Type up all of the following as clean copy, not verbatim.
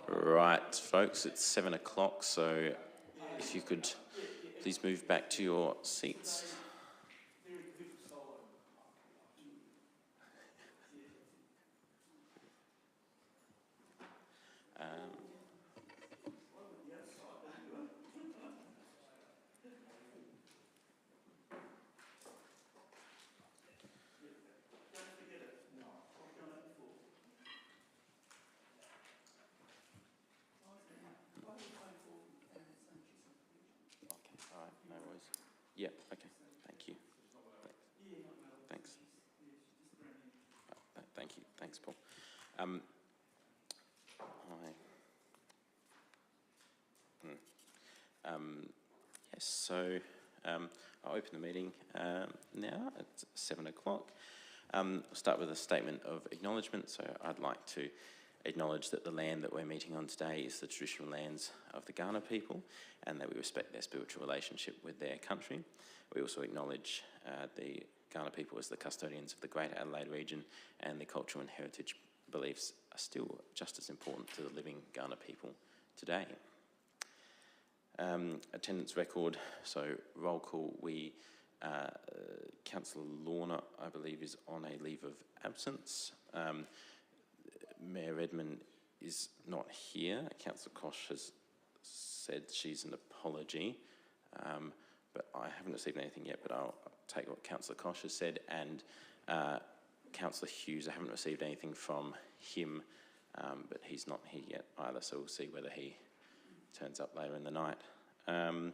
Right, folks, it's 7 o'clock, so if you could please move back to your seats. All right, no worries. Yeah, okay, thank you. Thanks. Thank you, thanks, Paul. Yes, so I'll open the meeting now at 7 o'clock. I'll start with a statement of acknowledgement. So I'd like to acknowledge that the land that we're meeting on today is the traditional lands of the Kaurna people and that we respect their spiritual relationship with their country. We also acknowledge the Kaurna people as the custodians of the Greater Adelaide region, and their cultural and heritage beliefs are still just as important to the living Kaurna people today. Attendance record, so roll call, Councillor Lorna, I believe, is on a leave of absence. Mayor Redman is not here. Councillor Koch has said she's an apology, but I haven't received anything yet, but I'll take what Councillor Koch has said. And Councillor Hughes, I haven't received anything from him, but he's not here yet either, so we'll see whether he turns up later in the night. Are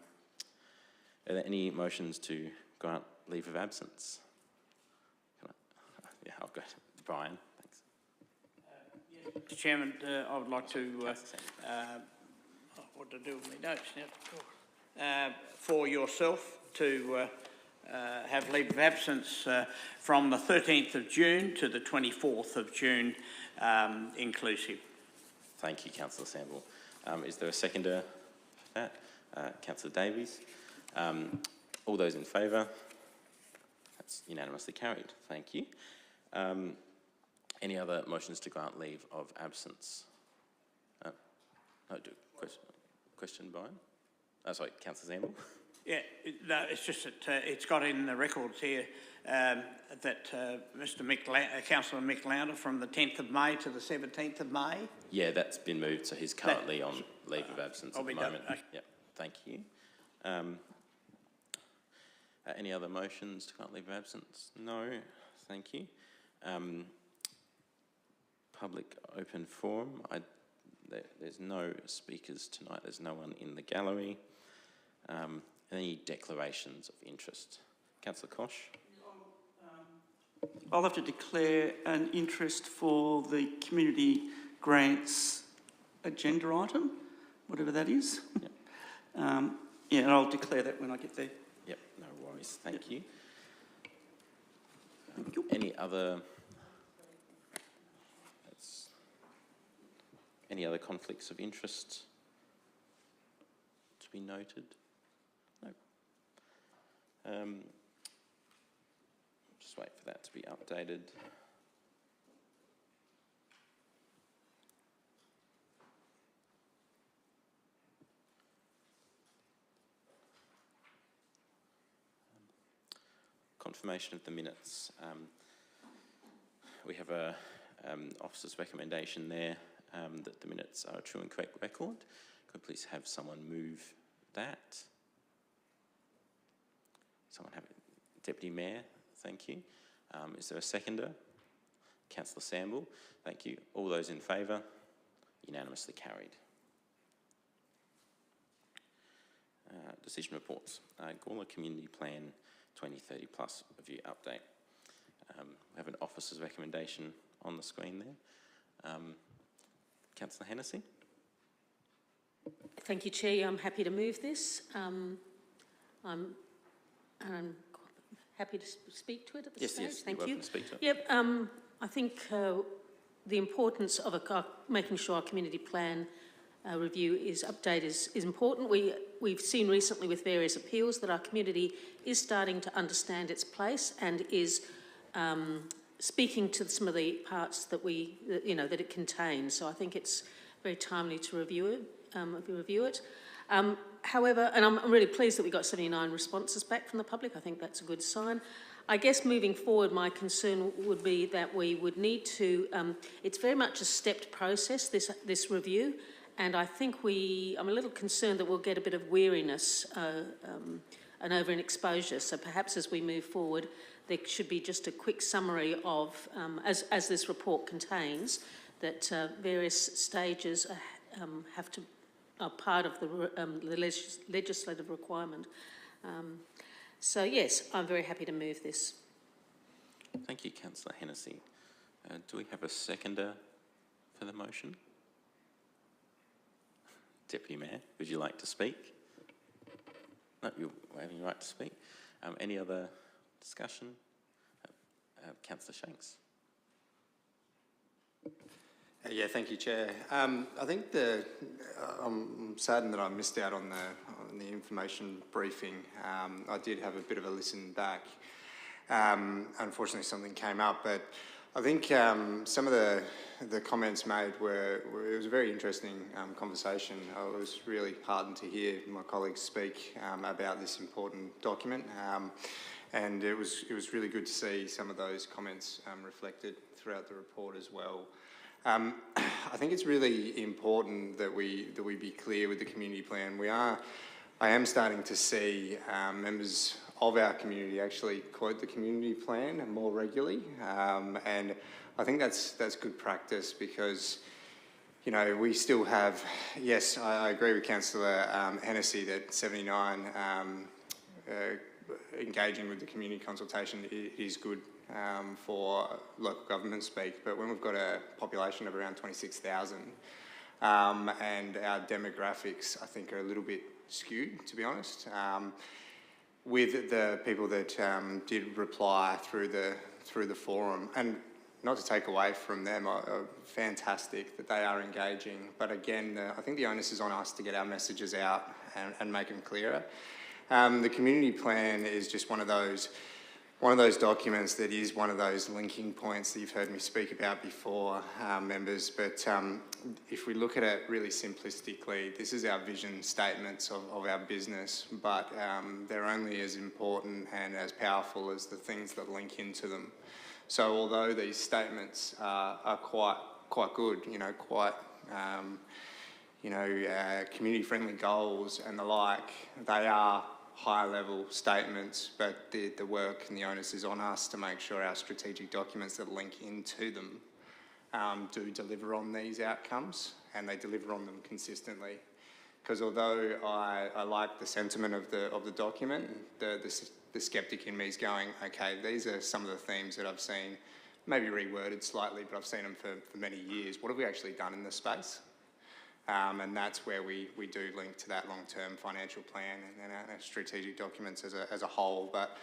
there any motions to grant leave of absence? Yeah, I'll go to Brian. Thanks. Mr. Chairman, I would like to, what to do with my notes now? For yourself to have leave of absence from the 13th of June to the 24th of June, inclusive. Thank you, Councillor Sample. Is there a seconder for that? Councillor Davies. All those in favour? That's unanimously carried. Thank you. Any other motions to grant leave of absence? No, question, Brian? Sorry, Councillor Sample. Yeah, no, it's just that it's got in the records here that Councillor Mick Lauder from the 10th of May to the 17th of May. Yeah, that's been moved, so he's currently on leave of absence at the moment. Okay. Yep, thank you. Any other motions to grant leave of absence? No, thank you. Public open forum. There's no speakers tonight. There's no one in the gallery. Any declarations of interest? Councillor Koch? I'll have to declare an interest for the community grants agenda item, whatever that is. Yep. Yeah, and I'll declare that when I get there. Yep, no worries. Thank you. Thank you. Any other conflicts of interest to be noted? No. Just wait for that to be updated. Confirmation of the minutes. We have a officer's recommendation there that the minutes are a true and correct record. Could I please have someone move that? Someone have it? Deputy Mayor, thank you. Is there a seconder? Councillor Sample, thank you. All those in favour? Unanimously carried. Decision reports. Gawler Community Plan 2030 Plus Review Update. We have an officer's recommendation on the screen there. Councillor Hennessy. Thank you, Chair. I'm happy to move this. I'm happy to speak to it at this stage. Yes, thank you're you. welcome to speak to it. Yep. I think the importance of making sure our community plan review is updated is important. We've seen recently with various appeals that our community is starting to understand its place and is speaking to some of the parts that that it contains. So I think it's very timely to review it. However, and I'm really pleased that we got 79 responses back from the public. I think that's a good sign. I guess moving forward, my concern would be that we would need to, it's very much a stepped process, this review, and I think I'm a little concerned that we'll get a bit of weariness and over an exposure. So perhaps as we move forward, there should be just a quick summary of, as this report contains, that various stages are part of the legislative requirement. So yes, I'm very happy to move this. Thank you, Councillor Hennessy. Do we have a seconder for the motion? Deputy Mayor, would you like to speak? No, you're waiving your right to speak. Any other discussion? Councillor Shanks. Yeah, thank you, Chair. I think I'm saddened that I missed out on the information briefing. I did have a bit of a listen back. Unfortunately, something came up, but I think some of the comments made it was a very interesting conversation. I was really heartened to hear my colleagues speak about this important document, and it was really good to see some of those comments reflected throughout the report as well. I think it's really important that we be clear with the community plan. I am starting to see members of our community actually quote the community plan more regularly, and I think that's good practice because, you know, we still have. Yes, I agree with Councillor Hennessy that 79 engaging with the community consultation is good for local government speak, but when we've got a population of around 26,000 and our demographics, I think, are a little bit skewed, to be honest. With the people that did reply through the forum, and not to take away from them, are fantastic that they are engaging. But again, I think the onus is on us to get our messages out and make them clearer. The community plan is just one of those documents that is one of those linking points that you've heard me speak about before, members. But if we look at it really simplistically, this is our vision statements of our business, but they're only as important and as powerful as the things that link into them. So although these statements are quite good, community-friendly goals and the like, they are high-level statements, but the work and the onus is on us to make sure our strategic documents that link into them do deliver on these outcomes, and they deliver on them consistently. Because although I like the sentiment of the document, the sceptic in me is going, okay, these are some of the themes that I've seen, maybe reworded slightly, but I've seen them for many years. What have we actually done in this space? And that's where we do link to that long-term financial plan and our strategic documents as a whole. But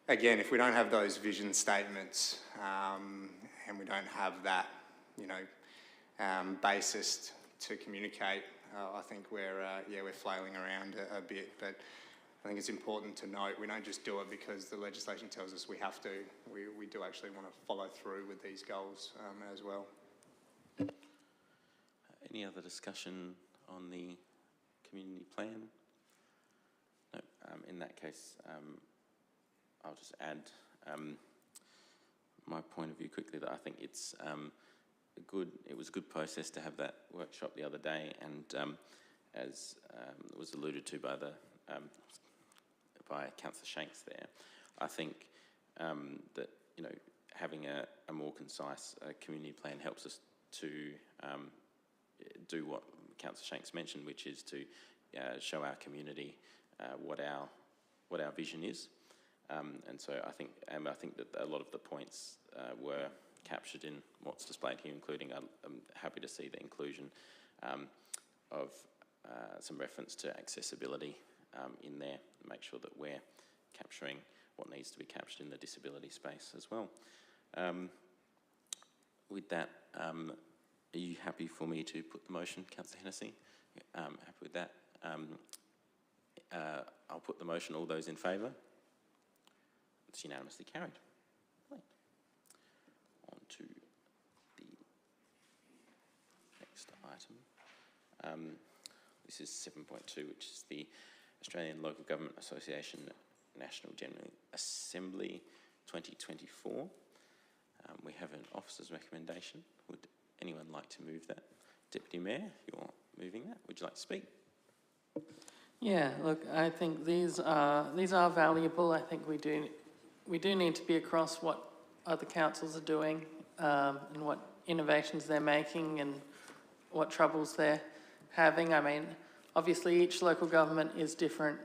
again, if we don't have those vision statements and we don't have that, basis to communicate, I think we're flailing around a bit. But I think it's important to note we don't just do it because the legislation tells us we have to. We do actually want to follow through with these goals as well. Any other discussion on the community plan? No. In that case, I'll just add my point of view quickly, that I think it's it was a good process to have that workshop the other day, and as was alluded to by Councillor Shanks there, I think that having a more concise community plan helps us to do what Councillor Shanks mentioned, which is to show our community what our vision is, and so I think that a lot of the points were captured in what's displayed here, including I'm happy to see the inclusion of some reference to accessibility in there, and make sure that we're capturing what needs to be captured in the disability space as well. With that, are you happy for me to put the motion, Councillor Hennessy? Happy with that. I'll put the motion. All those in favour? It's unanimously carried. Right. On to the Next item. This is 7.2, which is the Australian Local Government Association National General Assembly 2024. We have an officer's recommendation. Would anyone like to move that? Deputy Mayor, you're moving that. Would you like to speak? Yeah, look, I think these are valuable. I think we do need to be across what other councils are doing and what innovations they're making and what troubles they're having. I mean, obviously each local government is different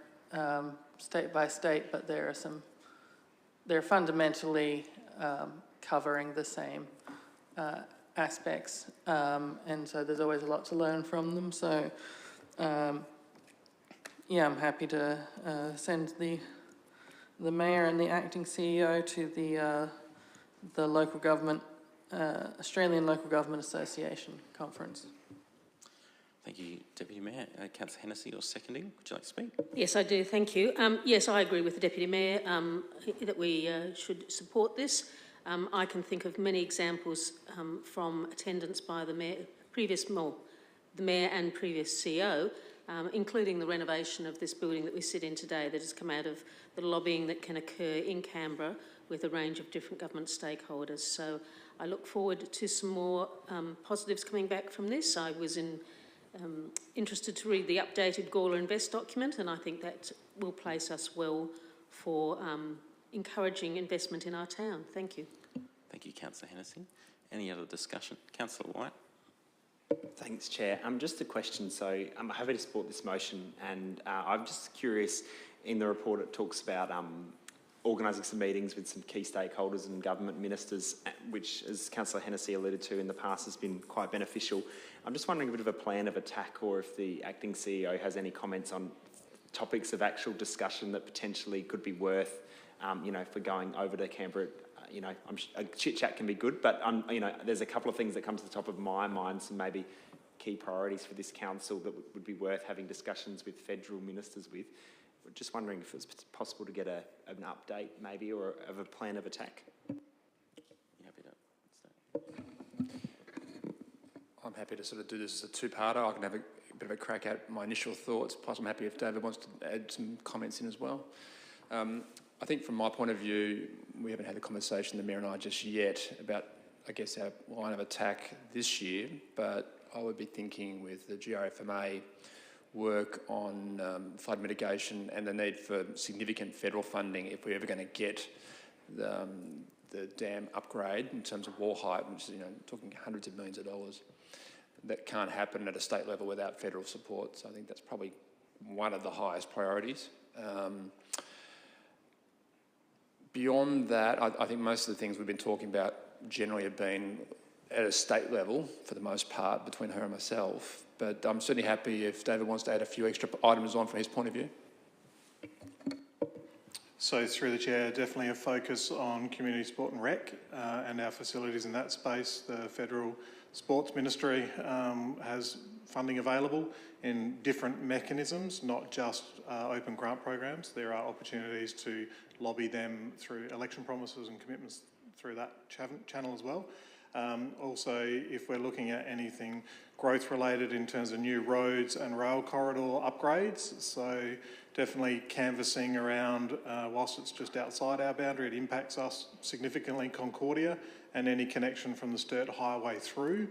state by state, but they're fundamentally covering the same aspects, and so there's always a lot to learn from them. So, yeah, I'm happy to send the mayor and the acting CEO to the local government, Australian Local Government Association conference. Thank you, Deputy Mayor. Councillor Hennessy, you're seconding. Would you like to speak? Yes, I do. Thank you. Yes, I agree with the Deputy Mayor that we should support this. I can think of many examples from attendance by the Mayor, the Mayor and previous CEO, including the renovation of this building that we sit in today that has come out of the lobbying that can occur in Canberra with a range of different government stakeholders. So I look forward to some more positives coming back from this. I was interested to read the updated Gawler Invest document, and I think that will place us well for encouraging investment in our town. Thank you. Thank you, Councillor Hennessy. Any other discussion? Councillor White. Thanks, Chair. Just a question. So I'm happy to support this motion, and I'm just curious, in the report it talks about organising some meetings with some key stakeholders and government ministers, which, as Councillor Hennessy alluded to in the past, has been quite beneficial. I'm just wondering a bit of a plan of attack, or if the acting CEO has any comments on topics of actual discussion that potentially could be worth, if we're going over to Canberra. A chit chat can be good, but there's a couple of things that come to the top of my mind, some maybe key priorities for this council that would be worth having discussions with federal ministers with. We're just wondering if it's possible to get an update maybe, or of a plan of attack. You happy to stay? I'm happy to sort of do this as a two-parter. I can have a bit of a crack at my initial thoughts, plus I'm happy if David wants to add some comments in as well. I think from my point of view, we haven't had a conversation, the Mayor and I, just yet about, I guess, our line of attack this year, but I would be thinking with the GRFMA work on flood mitigation and the need for significant federal funding if we're ever going to get the dam upgrade in terms of wall height, which is, talking hundreds of millions of dollars. That can't happen at a state level without federal support, so I think that's probably one of the highest priorities. Beyond that, I think most of the things we've been talking about generally have been at a state level, for the most part, between her and myself. But I'm certainly happy if David wants to add a few extra items on from his point of view. So through the Chair, definitely a focus on community sport and rec and our facilities in that space. The Federal Sports Ministry has funding available in different mechanisms, not just open grant programs. There are opportunities to lobby them through election promises and commitments through that channel as well. Also, if we're looking at anything growth related in terms of new roads and rail corridor upgrades, so definitely canvassing around, whilst it's just outside our boundary, it impacts us significantly, Concordia, and any connection from the Sturt Highway through,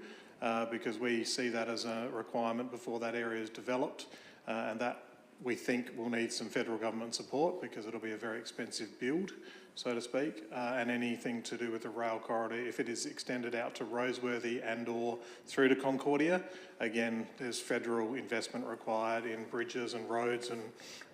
because we see that as a requirement before that area is developed, and that we think will need some federal government support because it'll be a very expensive build, so to speak, and anything to do with the rail corridor, if it is extended out to Roseworthy and or through to Concordia, again, there's federal investment required in bridges and roads and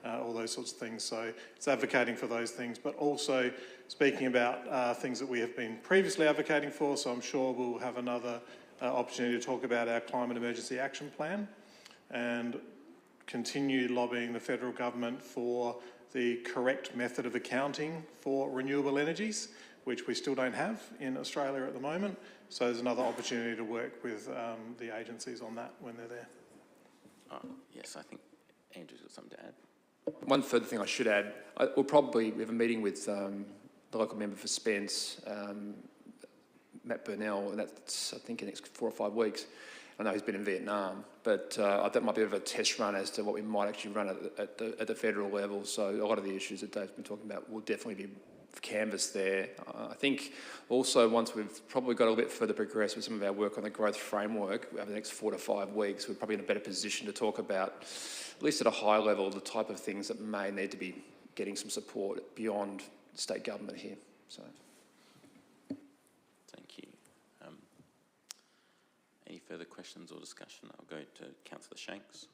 all those sorts of things. So it's advocating for those things, but also speaking about things that we have been previously advocating for, so I'm sure we'll have another opportunity to talk about our Climate Emergency Action Plan and continue lobbying the federal government for the correct method of accounting for renewable energies, which we still don't have in Australia at the moment. So there's another opportunity to work with the agencies on that when they're there. Yes, I think Andrew's got something to add. One further thing I should add, we have a meeting with the local member for Spence, Matt Burnell, and that's, I think, in the next 4 or 5 weeks. I know he's been in Vietnam, but that might be a bit of a test run as to what we might actually run at the federal level. So a lot of the issues that Dave's been talking about will definitely be canvassed there. I think also once we've probably got a little bit further progressed with some of our work on the growth framework over the next 4 to 5 weeks, we're probably in a better position to talk about, at least at a high level, the type of things that may need to be getting some support beyond state government here. So. Thank you. Any further questions or discussion? I'll go to Councillor Shanks.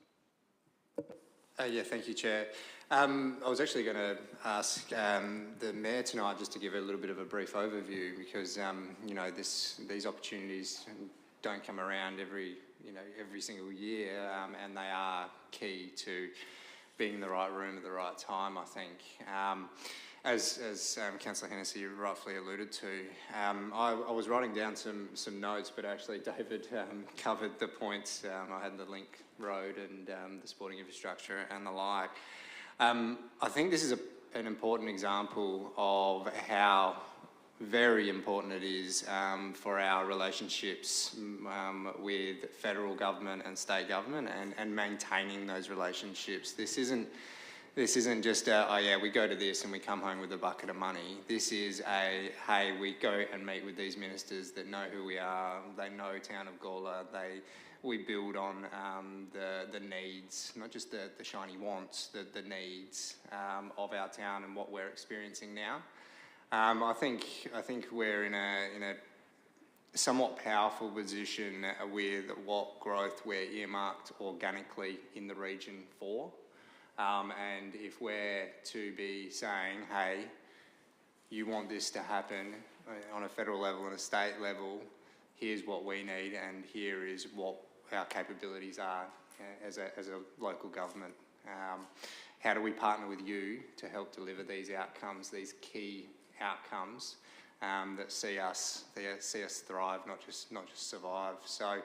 Yeah, thank you, Chair. I was actually going to ask the Mayor tonight just to give a little bit of a brief overview because, you know, these opportunities don't come around every single year, and they are key to being in the right room at the right time, I think. As Councillor Hennessy rightfully alluded to, I was writing down some notes, but actually David covered the points. I had the Link Road and the sporting infrastructure and the like. I think this is an important example of how very important it is for our relationships with federal government and state government and maintaining those relationships. This isn't just oh yeah, we go to this and we come home with a bucket of money. This is hey, we go and meet with these ministers that know who we are, they know Town of Gawler, we build on the needs, not just the shiny wants, the needs of our town and what we're experiencing now. I think we're in a somewhat powerful position with what growth we're earmarked organically in the region for. And if we're to be saying, hey, you want this to happen on a federal level and a state level, here's what we need and here is what our capabilities are as a local government. How do we partner with you to help deliver these outcomes, these key outcomes that see us thrive, not just survive? So.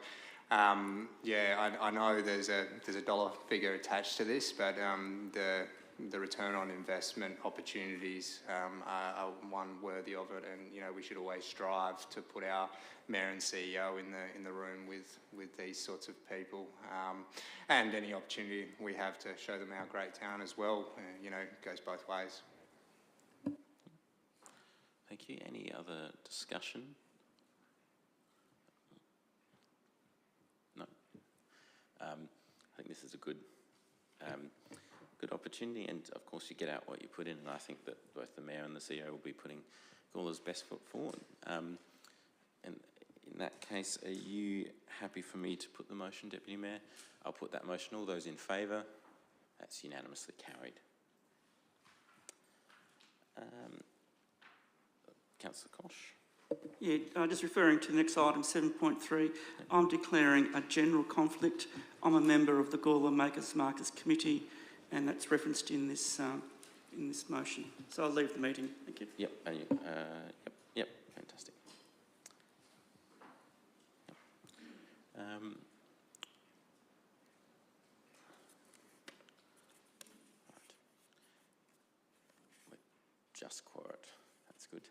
Yeah, I know there's a dollar figure attached to this, but the return on investment opportunities are one worthy of it, and you know we should always strive to put our Mayor and CEO in the room with these sorts of people, and any opportunity we have to show them our great town as well. You know, goes both ways. Thank you. Any other discussion? I think this is a good opportunity, and of course you get out what you put in, and I think that both the Mayor and the CEO will be putting Gawler's best foot forward. And in that case, are you happy for me to put the motion, Deputy Mayor? I'll put that motion. All those in favour? That's unanimously carried. Councillor Kosh. Yeah, just referring to the next item, 7.3, I'm declaring a general conflict. I'm a member of the Gawler Makers Markers Committee, and that's referenced in this motion. So I'll leave the meeting. Thank you. Yep, and you, yep, fantastic. Yep. Right. Just quote. That's good.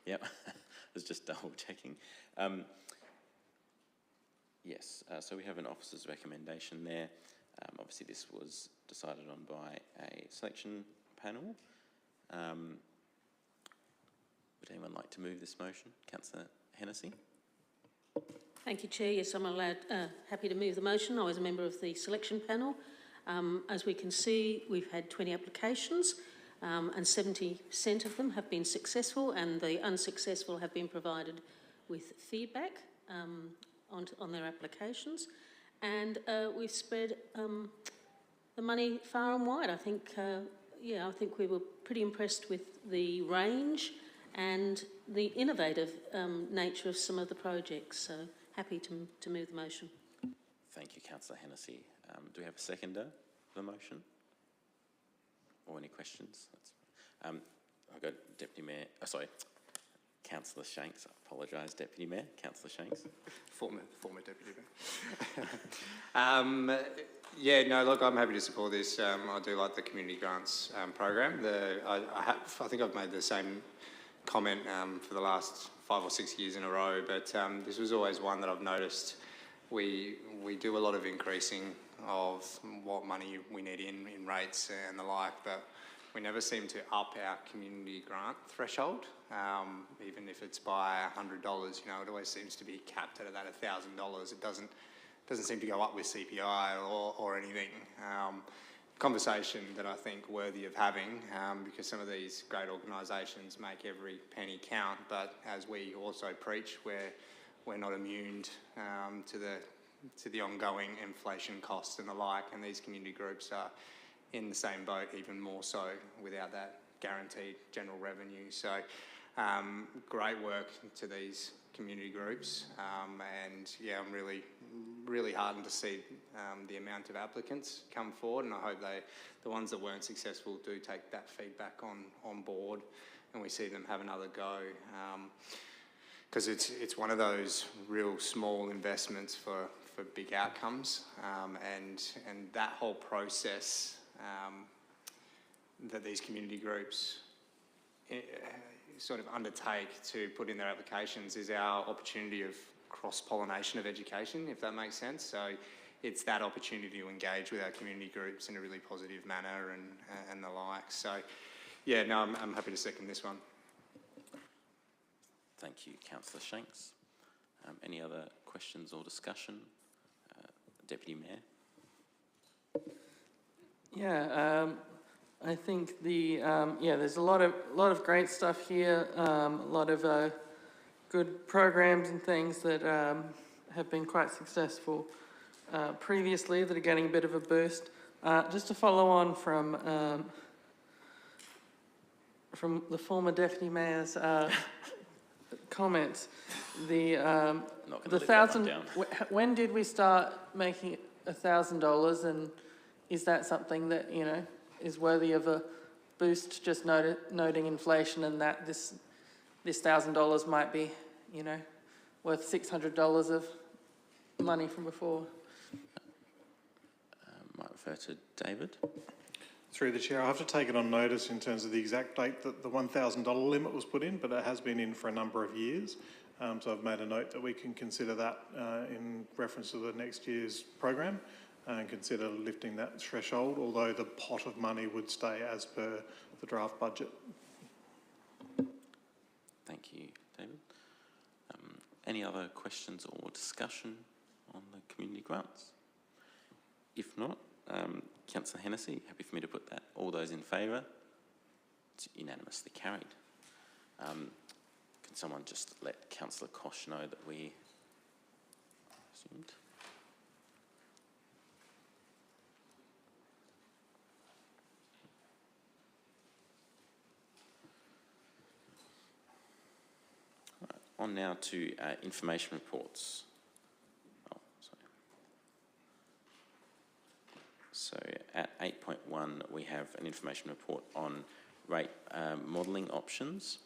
Yep, I was just double checking. Yes, so we have an officer's recommendation there. Obviously this was decided on by a selection panel. Would anyone like to move this motion? Councillor Hennessy? Thank you, Chair. Yes, I'm happy to move the motion. I was a member of the selection panel. As we can see, we've had 20 applications. And 70% of them have been successful, and the unsuccessful have been provided with feedback on their applications. And we've spread the money far and wide. I think, I think we were pretty impressed with the range and the innovative nature of some of the projects. So happy to move the motion. Thank you, Councillor Hennessy. Do we have a seconder for the motion? Or any questions? I'll go Deputy Mayor, Councillor Shanks. I apologise, Deputy Mayor. Councillor Shanks. Former Deputy Mayor. Yeah, no, look, I'm happy to support this. I do like the community grants program. I think I've made the same comment for the last 5 or 6 years in a row, but this was always one that I've noticed we do a lot of increasing of what money we need in rates and the like, but we never seem to up our community grant threshold, even if it's by $100. You know, it always seems to be capped at that $1,000. It doesn't seem to go up with CPI or anything. Conversation that I think worthy of having, because some of these great organisations make every penny count, but as we also preach, we're not immune to the ongoing inflation costs and the like, and these community groups are in the same boat, even more so without that guaranteed general revenue. So great work to these community groups, and yeah, I'm really heartened to see the amount of applicants come forward, and I hope the ones that weren't successful do take that feedback on board, and we see them have another go, because it's one of those real small investments for big outcomes, and that whole process that these community groups sort of undertake to put in their applications is our opportunity of cross-pollination of education, if that makes sense. So it's that opportunity to engage with our community groups in a really positive manner and the like. So yeah, no, I'm happy to second this one. Thank you, Councillor Shanks. Any other questions or discussion? Deputy Mayor. Yeah, I think there's a lot of great stuff here, a lot of good programs and things that have been quite successful previously that are getting a bit of a boost. Just to follow on from the former Deputy Mayor's comments, the $1,000. When did we start making $1,000, and is that something that is worthy of a boost? Just noting inflation and that this $1,000 might be worth $600 of money from before. Might refer to David. Through the Chair, I have to take it on notice in terms of the exact date that the $1,000 limit was put in, but it has been in for a number of years. So I've made a note that we can consider that in reference to the next year's program and consider lifting that threshold, although the pot of money would stay as per the draft budget. Thank you, David. Any other questions or discussion on the community grants? If not, Councillor Hennessy, happy for me to put that. All those in favour? It's unanimously carried. Can someone just let Councillor Kosh know that we resumed? Right, on now to information reports. Oh, sorry. So at 8.1, we have an information report on rate modelling options.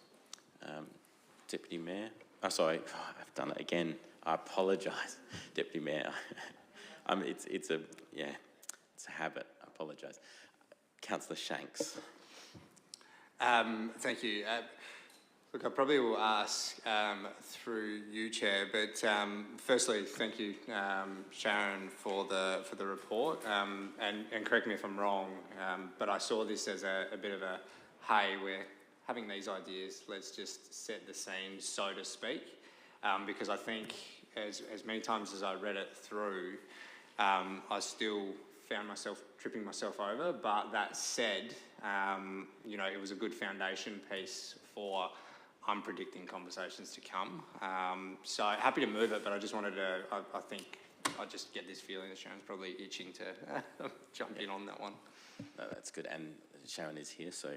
Deputy Mayor, sorry, I've done it again. I apologise, Deputy Mayor. It's a habit. I apologise. Councillor Shanks. Thank you. Look, I probably will ask through you, Chair, but firstly, thank you, Sharon, for the report. And correct me if I'm wrong, but I saw this as a bit of a, hey, we're having these ideas, let's just set the scene, so to speak, because I think as many times as I read it through, I still found myself tripping myself over, but that said, it was a good foundation piece for unpredicting conversations to come. So happy to move it, but I just wanted to, I think I just get this feeling that Sharon's probably itching to jump in on that one. No, that's good, and Sharon is here, so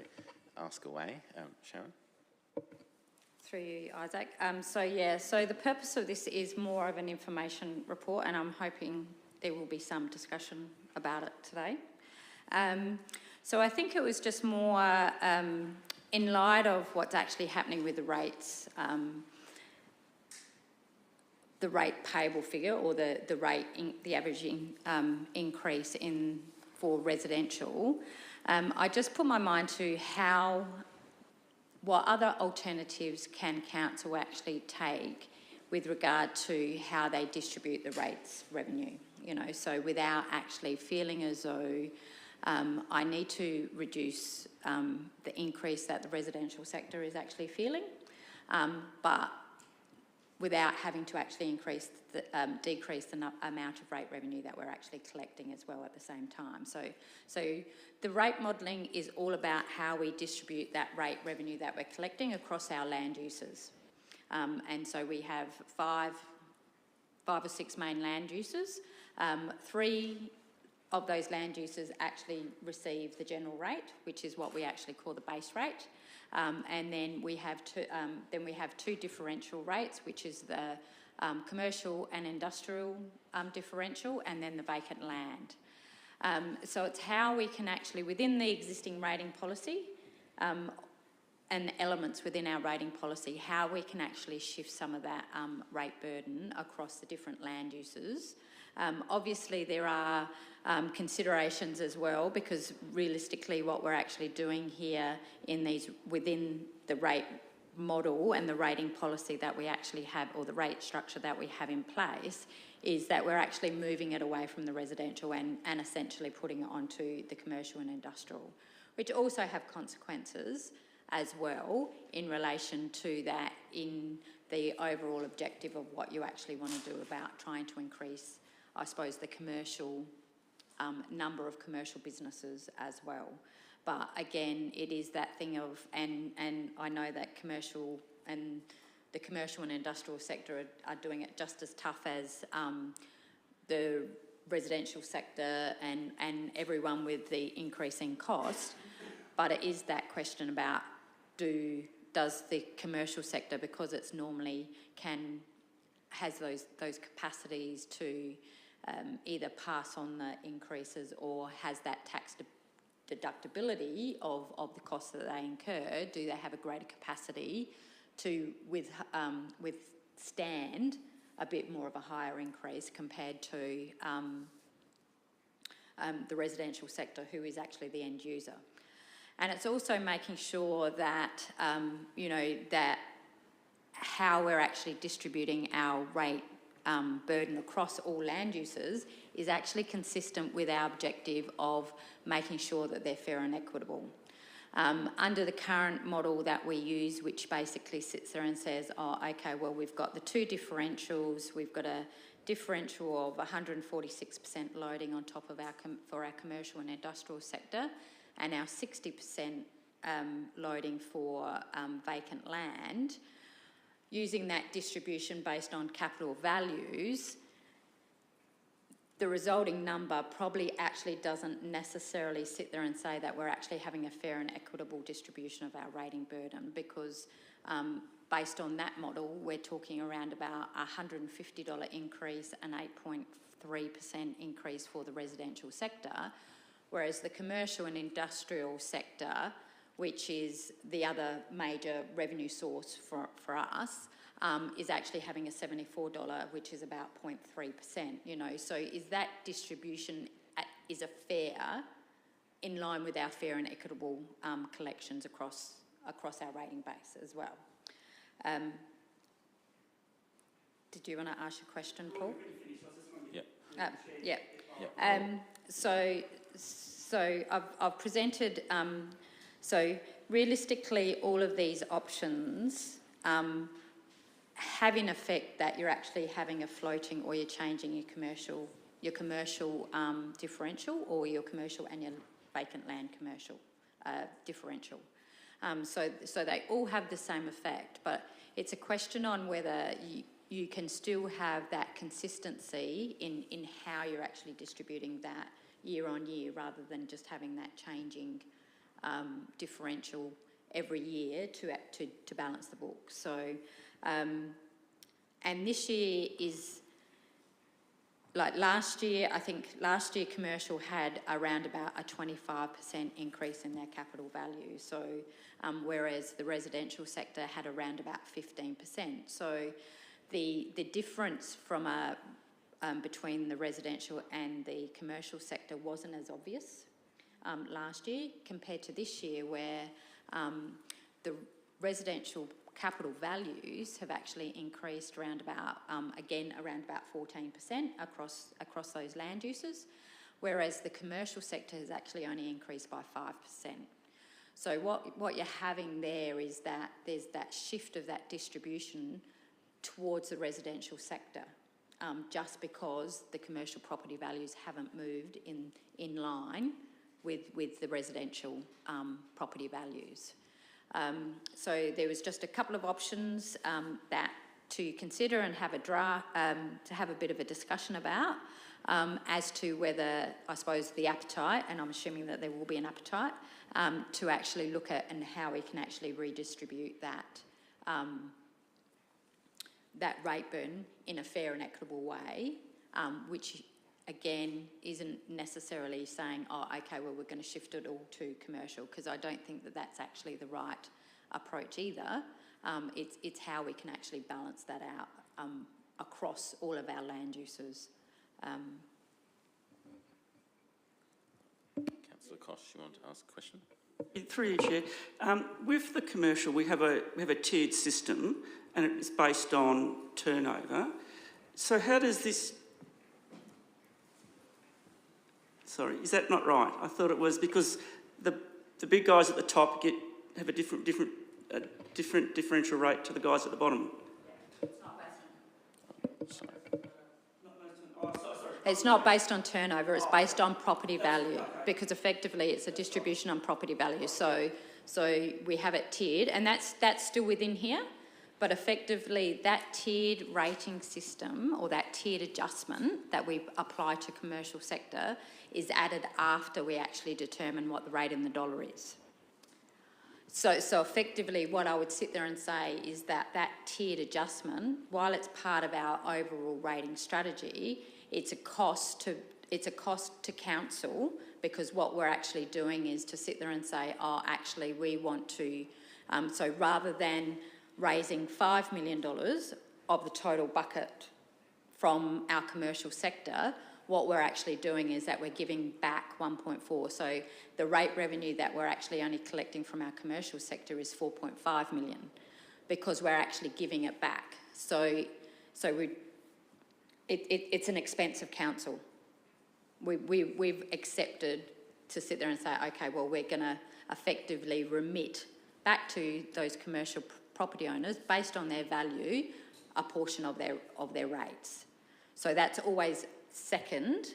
ask away. Sharon? Through you, Isaac. So the purpose of this is more of an information report, and I'm hoping there will be some discussion about it today. So I think it was just more in light of what's actually happening with the rates, the rate payable figure, or the rate, the averaging increase for residential. I just put my mind to what other alternatives can council actually take with regard to how they distribute the rates revenue, you know, so without actually feeling as though I need to reduce the increase that the residential sector is actually feeling, but without having to actually decrease the amount of rate revenue that we're actually collecting as well at the same time. So the rate modelling is all about how we distribute that rate revenue that we're collecting across our land uses. And so we have five or six main land uses. 3 of those land uses actually receive the general rate, which is what we actually call the base rate. And then we have two differential rates, which is the commercial and industrial differential, and then the vacant land. So it's how we can actually, within the existing rating policy, and the elements within our rating policy, how we can actually shift some of that rate burden across the different land uses. Obviously, there are considerations as well, because realistically what we're actually doing here within the rate model and the rating policy that we actually have, or the rate structure that we have in place, is that we're actually moving it away from the residential and essentially putting it onto the commercial and industrial, which also have consequences as well in relation to that in the overall objective of what you actually want to do about trying to increase, I suppose, the commercial number of commercial businesses as well. But again, it is that thing of, and I know that the commercial and industrial sector are doing it just as tough as the residential sector and everyone with the increasing cost. But it is that question about does the commercial sector, because it's normally has those capacities to either pass on the increases or has that tax deductibility of the costs that they incur, do they have a greater capacity to withstand a bit more of a higher increase compared to the residential sector, who is actually the end user. And it's also making sure that, you know, that how we're actually distributing our rate burden across all land uses is actually consistent with our objective of making sure that they're fair and equitable. Under the current model that we use, which basically sits there and says, oh, okay, well, we've got the 2 differentials, we've got a differential of 146% loading on top of for our commercial and industrial sector, and our 60% loading for vacant land. Using that distribution based on capital values, the resulting number probably actually doesn't necessarily sit there and say that we're actually having a fair and equitable distribution of our rating burden, because based on that model, we're talking around about a $150 increase and 8.3% increase for the residential sector, whereas the commercial and industrial sector, which is the other major revenue source for us, is actually having a $74, which is about 0.3%, you know. So is that distribution is a fair, in line with our fair and equitable collections across our rating base as well. Did you want to ask a question, Paul? Yeah. So I've presented, so realistically all of these options have in effect that you're actually having a floating, or you're changing your commercial differential, or your commercial and your vacant land commercial differential. So they all have the same effect, but it's a question on whether you can still have that consistency in how you're actually distributing that year on year, rather than just having that changing differential every year to balance the book. So, and this year is, like last year, I think last year commercial had around about a 25% increase in their capital value. So, whereas the residential sector had around about 15%. So the difference from between the residential and the commercial sector wasn't as obvious last year compared to this year, where the residential capital values have actually increased around about, again, around about 14% across those land uses, whereas the commercial sector has actually only increased by 5%. So what you're having there is that there's that shift of that distribution towards the residential sector, just because the commercial property values haven't moved in line with the residential property values. So there was just a couple of options that to consider and have to have a bit of a discussion about as to whether, I suppose, the appetite, and I'm assuming that there will be an appetite, to actually look at and how we can actually redistribute that that rate burn in a fair and equitable way, which again isn't necessarily saying, oh, okay, well, we're going to shift it all to commercial, because I don't think that that's actually the right approach either. It's how we can actually balance that out across all of our land uses. Councillor Koch, you want to ask a question? Through you, Chair. With the commercial, we have a tiered system, and it's based on turnover. So how does this? Sorry, is that not right? I thought it was because the big guys at the top have a different differential rate to the guys at the bottom. It's not based on turnover, it's based on property value, because effectively it's a distribution on property value. So we have it tiered, and that's still within here, but effectively that tiered rating system, or that tiered adjustment that we apply to commercial sector, is added after we actually determine what the rate in the dollar is. So effectively what I would sit there and say is that tiered adjustment, while it's part of our overall rating strategy, it's a cost to council, because what we're actually doing is to sit there and say, oh, actually we want to, so rather than raising $5 million of the total bucket from our commercial sector, what we're actually doing is that we're giving back 1.4. So the rate revenue that we're actually only collecting from our commercial sector is 4.5 million, because we're actually giving it back. So it's an expense of council. We've accepted to sit there and say, okay, well, we're going to effectively remit back to those commercial property owners, based on their value, a portion of their rates. So that's always second,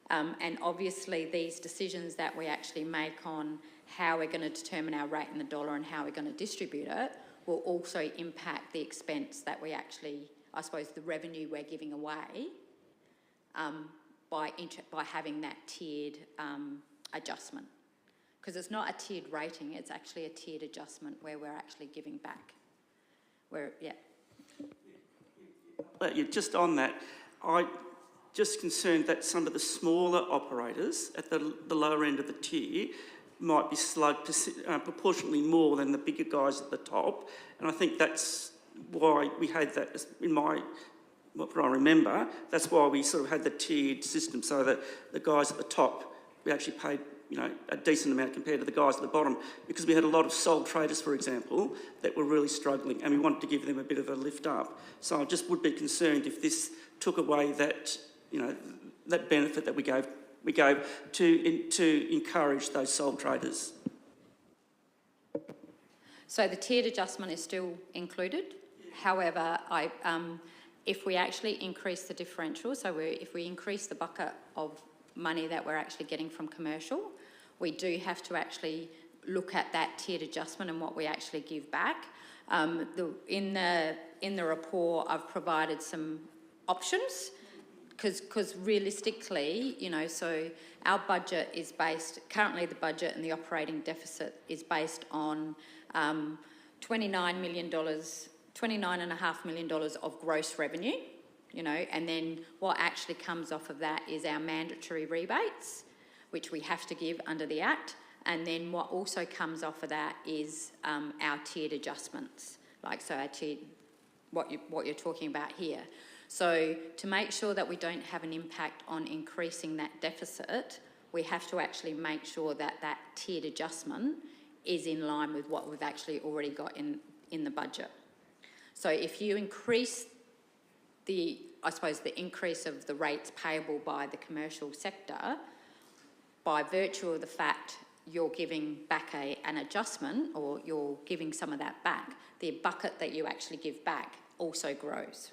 and obviously these decisions that we actually make on how we're going to determine our rate in the dollar and how we're going to distribute it will also impact the expense that we actually, I suppose, the revenue we're giving away by having that tiered adjustment. Because it's not a tiered rating, it's actually a tiered adjustment where we're actually giving back. But just on that, I just concerned that some of the smaller operators at the lower end of the tier might be slugged proportionately more than the bigger guys at the top, and I think that's why we had that in what I remember. That's why we sort of had the tiered system, so that the guys at the top, we actually paid a decent amount compared to the guys at the bottom, because we had a lot of sole traders, for example, that were really struggling, and we wanted to give them a bit of a lift up. So I just would be concerned if this took away that that benefit that we gave to encourage those sole traders. So the tiered adjustment is still included. However, if we actually increase the differential, so if we increase the bucket of money that we're actually getting from commercial, we do have to actually look at that tiered adjustment and what we actually give back. In the report, I've provided some options, because realistically, so our budget is based, currently the budget and the operating deficit is based on $29.5 million of gross revenue, and then what actually comes off of that is our mandatory rebates, which we have to give under the Act, and then what also comes off of that is our tiered adjustments, our tiered, what you're talking about here. So to make sure that we don't have an impact on increasing that deficit, we have to actually make sure that that tiered adjustment is in line with what we've actually already got in the budget. So if you increase the increase of the rates payable by the commercial sector, by virtue of the fact you're giving back an adjustment, or you're giving some of that back, the bucket that you actually give back also grows.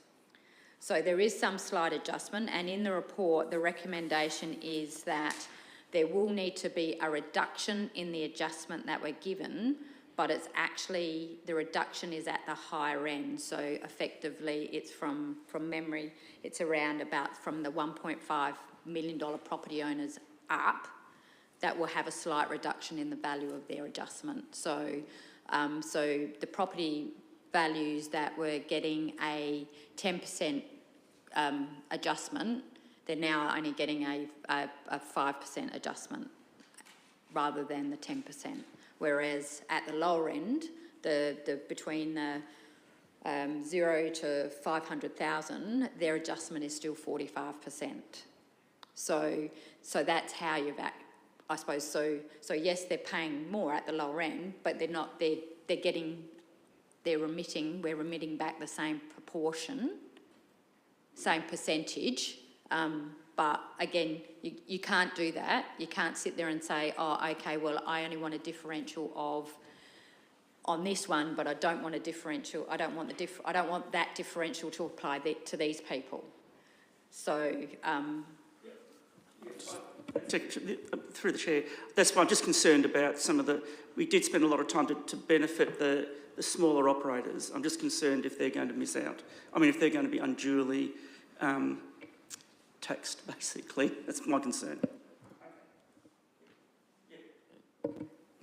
So there is some slight adjustment, and in the report, the recommendation is that there will need to be a reduction in the adjustment that we're given, but it's actually, the reduction is at the higher end. So effectively, it's from memory, it's around about from the $1.5 million property owners up, that will have a slight reduction in the value of their adjustment. So, so the property values that were getting a 10% adjustment, they're now only getting a 5% adjustment rather than the 10%. Whereas at the lower end, the between the 0 to 500,000, their adjustment is still 45%. So that's how you've I suppose. So yes, they're paying more at the lower end, but they're not. We're remitting back the same proportion, same percentage. But again, you can't do that. You can't sit there and say, oh, okay, well, I only want a differential on this one, but I don't want a differential. I don't want that differential to apply to these people. So. Through the chair, that's why I'm just concerned about some of the. We did spend a lot of time to benefit the smaller operators. I'm just concerned if they're going to miss out. I mean, if they're going to be unduly taxed, basically. That's my concern.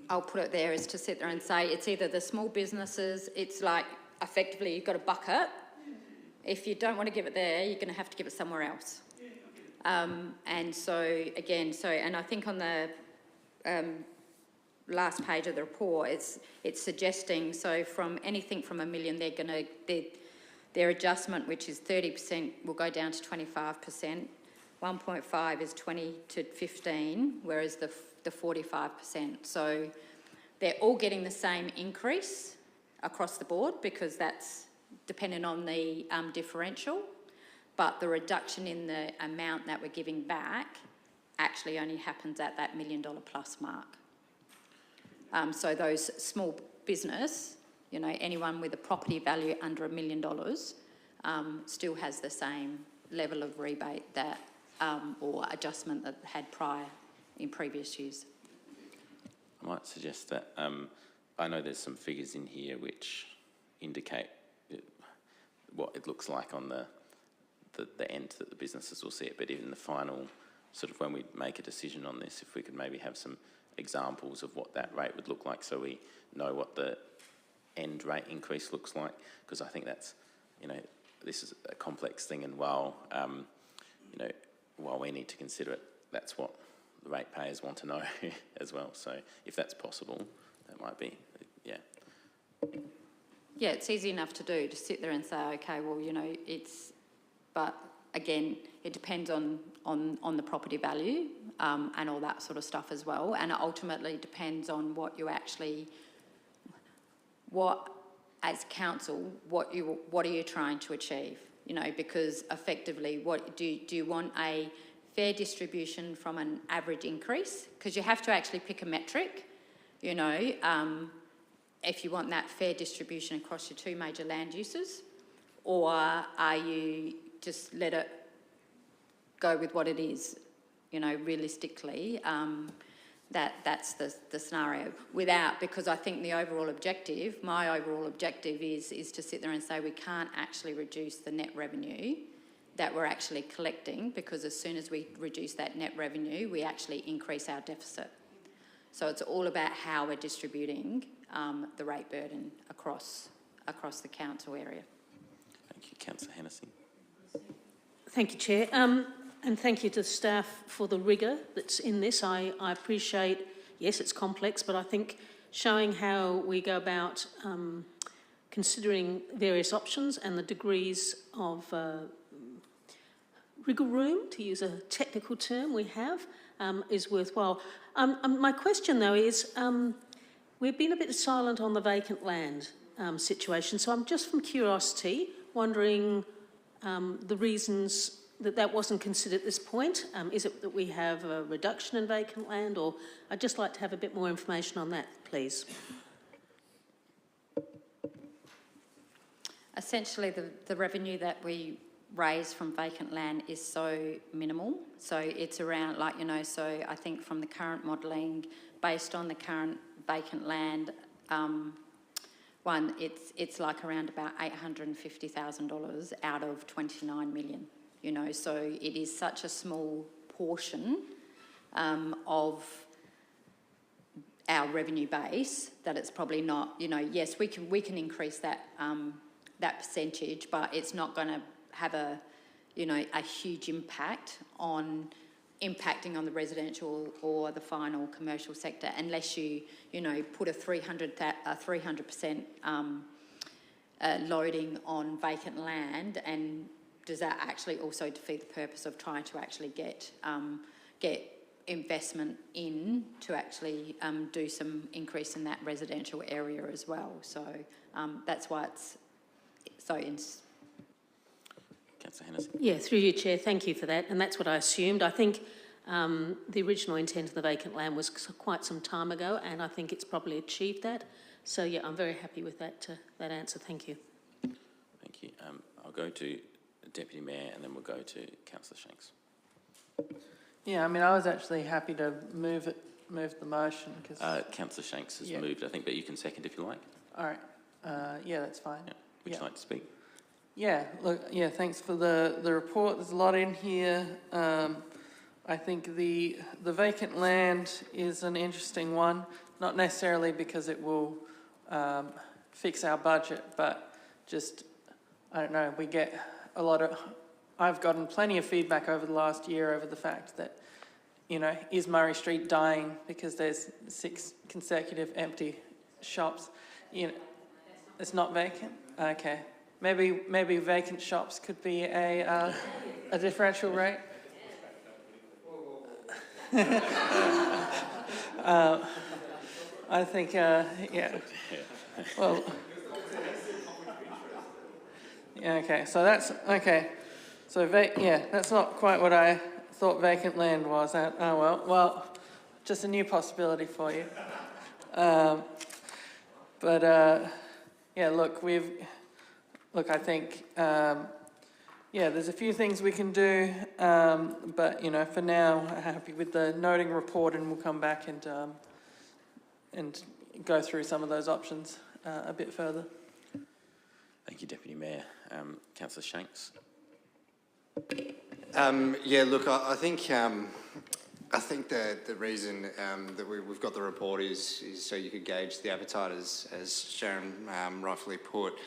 I'll put it there, is to sit there and say it's either the small businesses. It's like effectively you've got a bucket. If you don't want to give it there, you're going to have to give it somewhere else. And so again, and I think on the last page of the report, it's suggesting, so from anything from $1 million, their adjustment, which is 30%, will go down to 25%. 1.5 is 20 to 15, whereas the 45%. So they're all getting the same increase across the board, because that's dependent on the differential. But the reduction in the amount that we're giving back actually only happens at that $1 million plus mark. So those small business, you know, anyone with a property value under $1 million still has the same level of rebate that or adjustment that had prior in previous years. I might suggest that I know there's some figures in here which indicate what it looks like on the end that the businesses will see it, but in the final, sort of when we make a decision on this, if we could maybe have some examples of what that rate would look like, so we know what the end rate increase looks like, because I think that's, you know, this is a complex thing, and while you know, while we need to consider it, that's what the ratepayers want to know as well. So if that's possible, that might be, yeah. Yeah, it's easy enough to do, to sit there and say, okay, well, you know, but again, it depends on the property value and all that sort of stuff as well. And it ultimately depends on as council, what are you trying to achieve? You know, because effectively, what do you want a fair distribution from an average increase? Because you have to actually pick a metric, you know, if you want that fair distribution across your two major land uses, or are you just let it go with what it is, you know, realistically, that's the scenario. Because I think my overall objective is to sit there and say we can't actually reduce the net revenue that we're actually collecting, because as soon as we reduce that net revenue, we actually increase our deficit. So it's all about how we're distributing the rate burden across the council area. Thank you, Councillor Hennessy. Thank you, Chair. And thank you to the staff for the rigour that's in this. I appreciate, yes, it's complex, but I think showing how we go about considering various options and the degrees of wriggle room, to use a technical term we have, is worthwhile. My question, though, is we've been a bit silent on the vacant land situation. So I'm just from curiosity wondering the reasons that wasn't considered at this point. Is it that we have a reduction in vacant land, or I'd just like to have a bit more information on that, please. Essentially, the revenue that we raise from vacant land is so minimal. So it's around, like, you know, so I think from the current modelling, based on the current vacant land, it's like around about $850,000 out of 29 million, you know, so it is such a small portion of our revenue base that it's probably not, you know, yes, we can increase that that percentage, but it's not going to have a, you know, a huge impact on impacting on the residential or the final commercial sector, unless you know, put a 300% loading on vacant land. And does that actually also defeat the purpose of trying to actually get investment in to actually do some increase in that residential area as well? So that's why it's so. Councillor Hennessy. Yeah, through you, Chair, thank you for that. And that's what I assumed. I think the original intent of the vacant land was quite some time ago, and I think it's probably achieved that. So, yeah, I'm very happy with that answer. Thank you. Thank you. I'll go to Deputy Mayor and then we'll go to Councillor Shanks. Yeah, I mean, I was actually happy to move the motion because... Councillor Shanks has moved, I think, but you can second if you like. All right. Yeah, that's fine. Yeah. Would you like to speak? Yeah, look, yeah, thanks for the report. There's a lot in here. I think the vacant land is an interesting one, not necessarily because it will fix our budget, but just, I don't know, we get a lot of... I've gotten plenty of feedback over the last year over the fact that, you know, is Murray Street dying because there's 6 consecutive empty shops? You know, it's not vacant? Okay. Maybe vacant shops could be a differential rate. I think, yeah. Well, yeah, okay. So that's okay. So yeah, that's not quite what I thought vacant land was. Oh well, just a new possibility for you. But yeah, look, I think, yeah, there's a few things we can do, but, you know, for now, I'm happy with the noting report, and we'll come back and go through some of those options a bit further. Thank you, Deputy Mayor. Councillor Shanks. Yeah, look, I think the reason that we've got the report is so you could gauge the appetite, as Sharon rightfully put.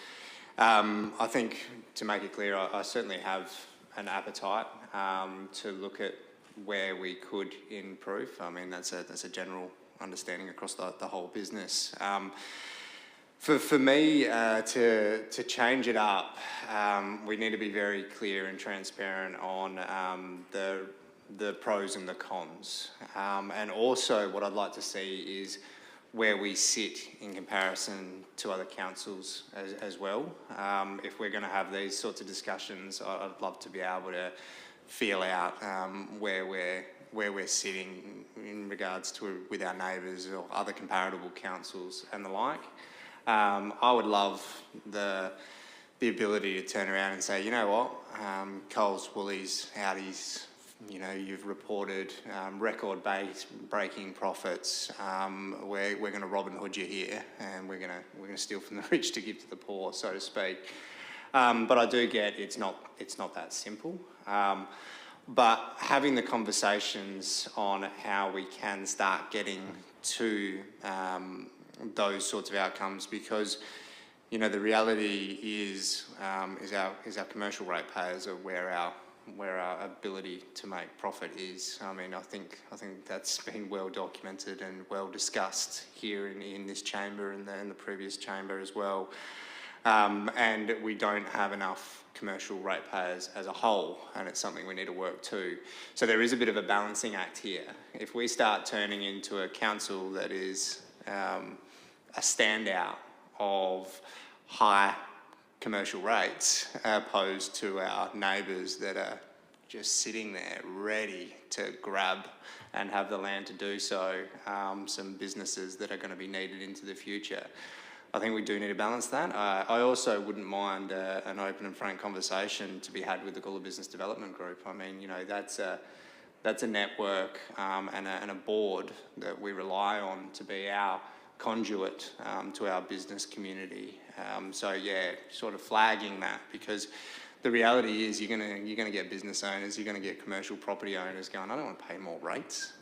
I think, to make it clear, I certainly have an appetite to look at where we could improve. I mean, that's a general understanding across the whole business. For me, to change it up, we need to be very clear and transparent on the pros and the cons. And also what I'd like to see is where we sit in comparison to other councils as well. If we're going to have these sorts of discussions, I'd love to be able to feel out where we're sitting in regards to with our neighbours or other comparable councils and the like. I would love the ability to turn around and say, you know what, Coles, Woolies, Audis, you know, you've reported record-breaking profits. We're going to Robin Hood you here, and we're going to steal from the rich to give to the poor, so to speak. But I do get it's not that simple. But having the conversations on how we can start getting to those sorts of outcomes, because, you know, the reality is our commercial ratepayers are where our ability to make profit is. I mean, I think that's been well documented and well discussed here in this chamber and in the previous chamber as well. And we don't have enough commercial ratepayers as a whole, and it's something we need to work to. So there is a bit of a balancing act here. If we start turning into a council that is a standout of high commercial rates opposed to our neighbours that are just sitting there ready to grab and have the land to do so, some businesses that are going to be needed into the future. I think we do need to balance that. I also wouldn't mind an open and frank conversation to be had with the Gawler Business Development Group. I mean, you know, that's a network and a board that we rely on to be our conduit to our business community. So yeah, sort of flagging that, because the reality is you're gonna get business owners, you're gonna get commercial property owners going, I don't want to pay more rates.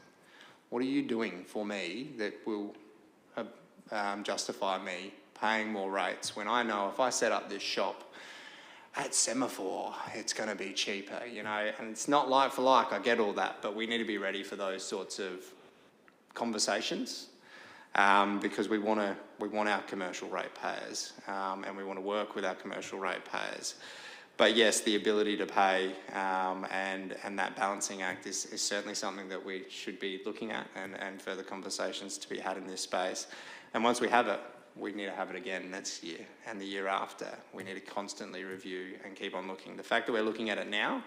What are you doing for me that will justify me paying more rates when I know if I set up this shop at Semaphore, it's going to be cheaper, you know? And it's not like for like, I get all that, but we need to be ready for those sorts of conversations because we want our commercial rate payers and we want to work with our commercial rate payers. But yes, the ability to pay and that balancing act is certainly something that we should be looking at and further conversations to be had in this space. And once we have it, we need to have it again next year and the year after. We need to constantly review and keep on looking. The fact that we're looking at it now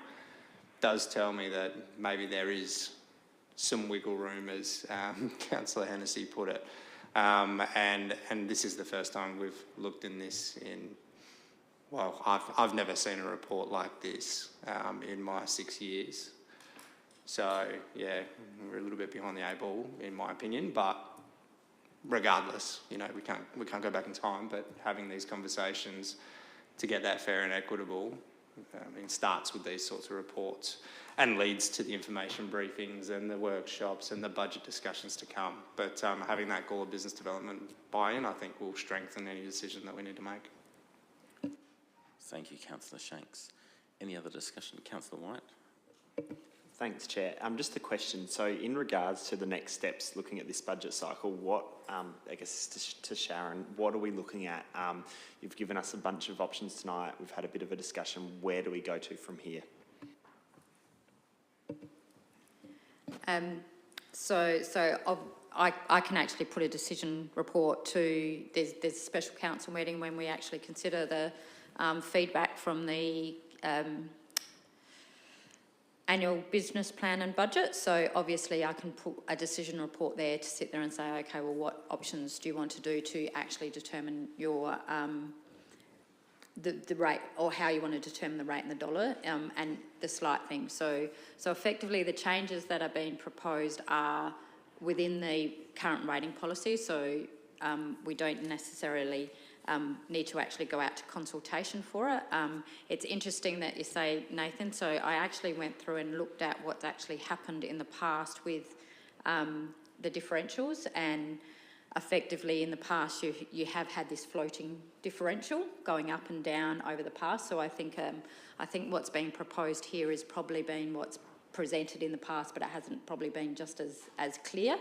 does tell me that maybe there is some wiggle room, as Councillor Hennessy put it. And this is the first time we've looked in this in, well, I've never seen a report like this in my 6 years. So yeah, we're a little bit behind the eight ball in my opinion, but regardless, you know, we can't go back in time, but having these conversations to get that fair and equitable, I mean, starts with these sorts of reports and leads to the information briefings and the workshops and the budget discussions to come. But having that Gawler Business Development buy-in, I think, will strengthen any decision that we need to make. Thank you, Councillor Shanks. Any other discussion? Councillor White? Thanks, Chair. Just a question. So in regards to the next steps, looking at this budget cycle, what, I guess to Sharon, what are we looking at? You've given us a bunch of options tonight. We've had a bit of a discussion. Where do we go to from here? I can actually put a decision report to, there's a special council meeting when we actually consider the feedback from the annual business plan and budget. So obviously I can put a decision report there to sit there and say, okay, well, what options do you want to do to actually determine your the rate, or how you want to determine the rate and the dollar and the slight things. So effectively the changes that are being proposed are within the current rating policy. So we don't necessarily need to actually go out to consultation for it. It's interesting that you say, Nathan, so I actually went through and looked at what's actually happened in the past with the differentials, and effectively in the past you have had this floating differential going up and down over the past. So I think what's being proposed here is probably been what's presented in the past, but it hasn't probably been just as clear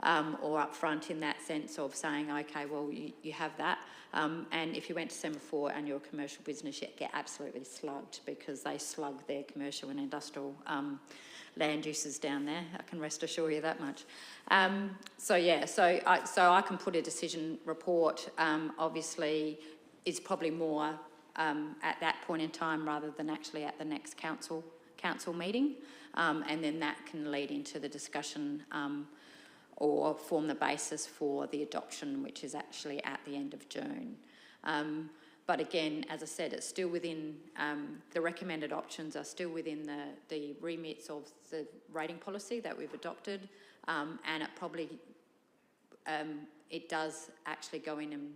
or upfront in that sense of saying, okay, well, you have that. And if you went to Semaphore and you're a commercial business, you'd get absolutely slugged because they slug their commercial and industrial land uses down there. I can rest assure you that much. So I can put a decision report. Obviously, it's probably more at that point in time rather than actually at the next council meeting, and then that can lead into the discussion or form the basis for the adoption, which is actually at the end of June. But again, as I said, it's still within, the recommended options are still within the remits of the rating policy that we've adopted, and it probably, it does actually go in and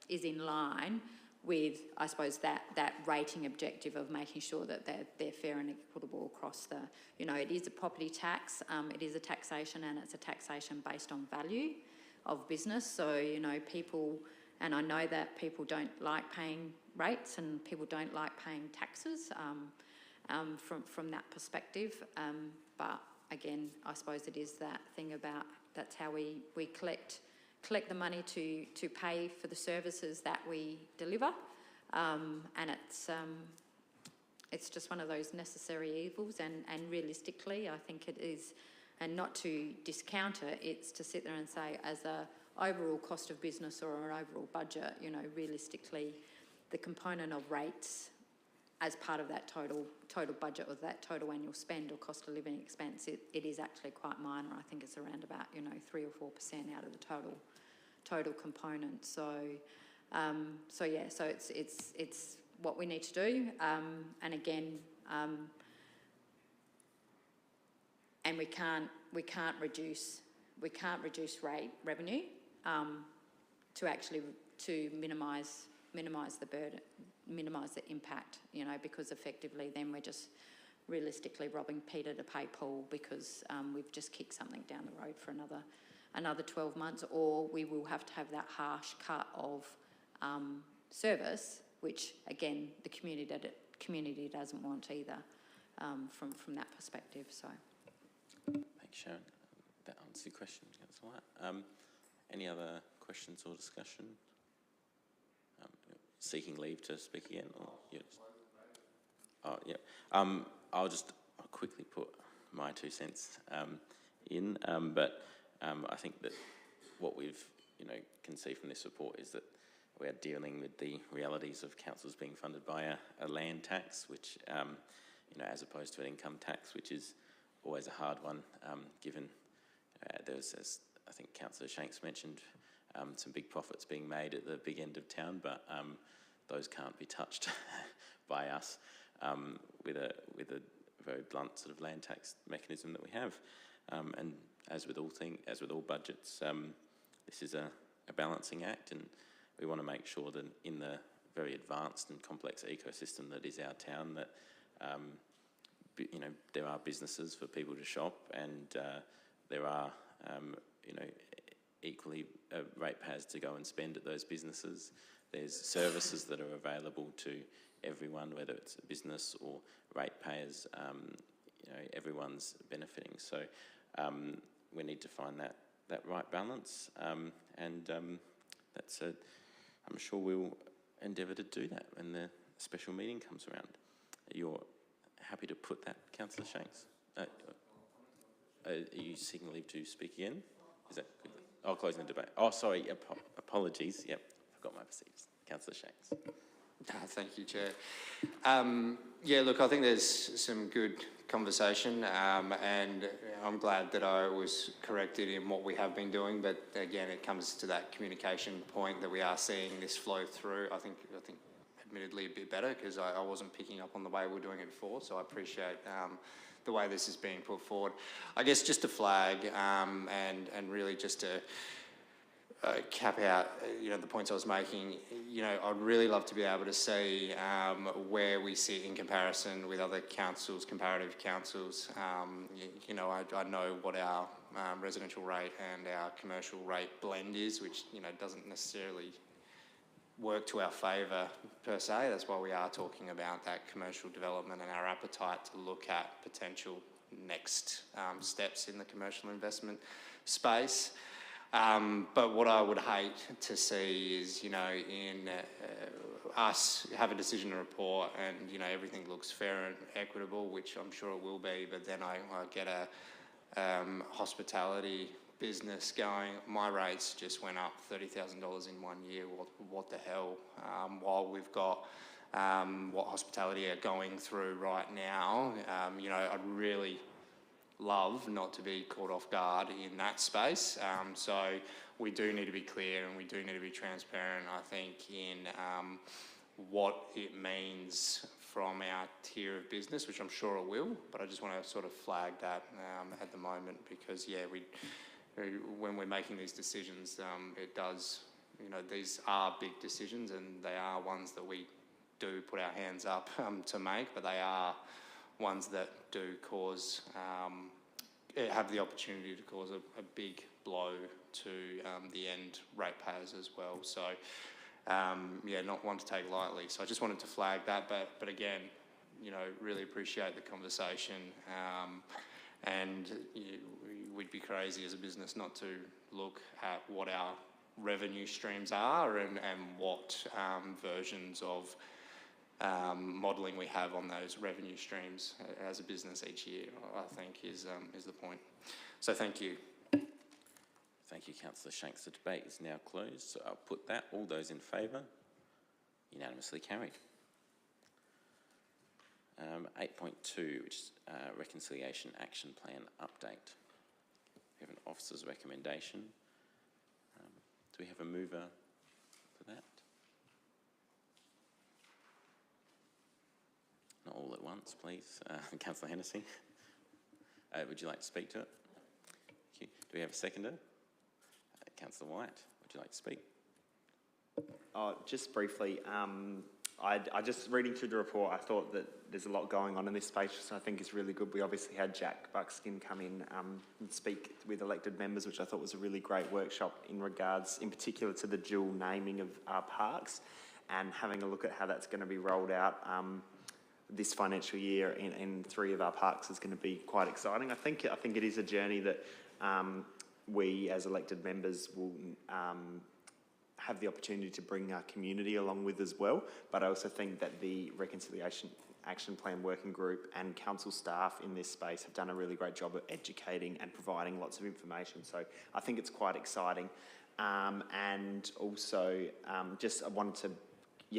is in line with, I suppose, that rating objective of making sure that they're fair and equitable across the, you know, it is a property tax, it is a taxation, and it's a taxation based on value of business. So, you know, people, and I know that people don't like paying rates and people don't like paying taxes from that perspective. But again, I suppose it is that thing about, that's how we collect the money to pay for the services that we deliver, and it's just one of those necessary evils, and realistically I think it is, and not to discount it, it's to sit there and say, as a overall cost of business or an overall budget, you know, realistically, the component of rates as part of that total budget or that total annual spend or cost of living expense, it is actually quite minor. I think it's around about, you know, 3 or 4% out of the total component. So, so it's what we need to do. And again, and we can't reduce revenue to minimise the burden, minimise the impact, you know, because effectively then we're just realistically robbing Peter to pay Paul, because we've just kicked something down the road for another 12 months, or we will have to have that harsh cut of service, which again the community doesn't want either, from that perspective. So. Thanks, Sharon. That answers your question, Councillor. Any other questions or discussion? Seeking leave to speak again? Or, yes. Oh, yeah. I'll quickly put my 2 cents in, but I think that what we've, you know, can see from this report is that we are dealing with the realities of councils being funded by a land tax, which, you know, as opposed to an income tax, which is always a hard one, given there's, as I think Councillor Shanks mentioned, some big profits being made at the big end of town, but those can't be touched by us with a very blunt sort of land tax mechanism that we have. And as with all budgets, this is a balancing act, and we want to make sure that in the very advanced and complex ecosystem that is our town, that you know, there are businesses for people to shop, and there are you know, equally ratepayers to go and spend at those businesses. There's services that are available to everyone, whether it's a business or ratepayers. You know, everyone's benefiting. So we need to find that right balance, and that's I'm sure we'll endeavour to do that when the special meeting comes around. You're happy to put that, Councillor Shanks? Are you seeking leave to speak again? Is that good? Oh, closing the debate. Oh, sorry. Apologies. Yep, forgot my perceivers. Councillor Shanks. Thank you, Chair. Yeah, look, I think there's some good conversation, and I'm glad that I was corrected in what we have been doing. But again, it comes to that communication point that we are seeing this flow through. I think admittedly a bit better, because I wasn't picking up on the way we were doing it before. So I appreciate the way this is being put forward. I guess just to flag and really just to cap out, you know, the points I was making. You know, I'd really love to be able to see where we sit in comparison with other councils, comparative councils. You know, I know what our residential rate and our commercial rate blend is, which, you know, doesn't necessarily work to our favour per se. That's why we are talking about that commercial development and our appetite to look at potential next steps in the commercial investment space. But what I would hate to see is, you know, in us have a decision report and, you know, everything looks fair and equitable, which I'm sure it will be, but then I get a hospitality business going, my rates just went up $30,000 in 1 year. What the hell? While we've got what hospitality are going through right now, you know, I'd really love not to be caught off guard in that space. So we do need to be clear and we do need to be transparent, I think, in what it means from our tier of business, which I'm sure it will, but I just want to sort of flag that at the moment, because, yeah, when we're making these decisions, it does, you know, these are big decisions and they are ones that we do put our hands up to make, but they are ones that do cause, have the opportunity to cause a big blow to the end ratepayers as well. So, yeah, not one to take lightly. So I just wanted to flag that, but again, you know, really appreciate the conversation, and we'd be crazy as a business not to look at what our revenue streams are and what versions of modelling we have on those revenue streams as a business each year, I think is the point. So thank you. Thank you, Councillor Shanks. The debate is now closed, so I'll put that. All those in favour? Unanimously carried. 8.2, which is Reconciliation Action Plan Update. We have an officer's recommendation. Do we have a mover for that? Not all at once, please. Councillor Hennessy, would you like to speak to it? Thank you. Do we have a seconder? Councillor White, would you like to speak? Just briefly, I just reading through the report, I thought that there's a lot going on in this space, which I think is really good. We obviously had Jack Buckskin come in and speak with elected members, which I thought was a really great workshop in regards, in particular, to the dual naming of our parks and having a look at how that's going to be rolled out this financial year in 3 of our parks is going to be quite exciting. I think it is a journey that we as elected members will have the opportunity to bring our community along with as well. But I also think that the Reconciliation Action Plan Working Group and council staff in this space have done a really great job of educating and providing lots of information. So I think it's quite exciting. And also just I wanted to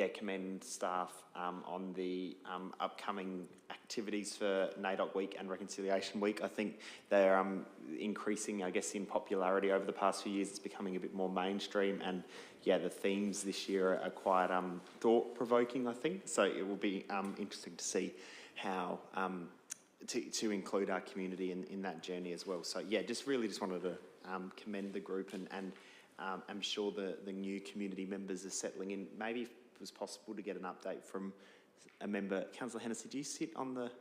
commend staff on the upcoming activities for NAIDOC Week and Reconciliation Week. I think they're increasing, I guess, in popularity over the past few years. It's becoming a bit more mainstream, and the themes this year are quite thought-provoking, I think. So it will be interesting to see how to include our community in that journey as well. So just wanted to commend the group, and I'm sure the new community members are settling in. Maybe it was possible to get an update from a member. Councillor Hennessy, do you sit on the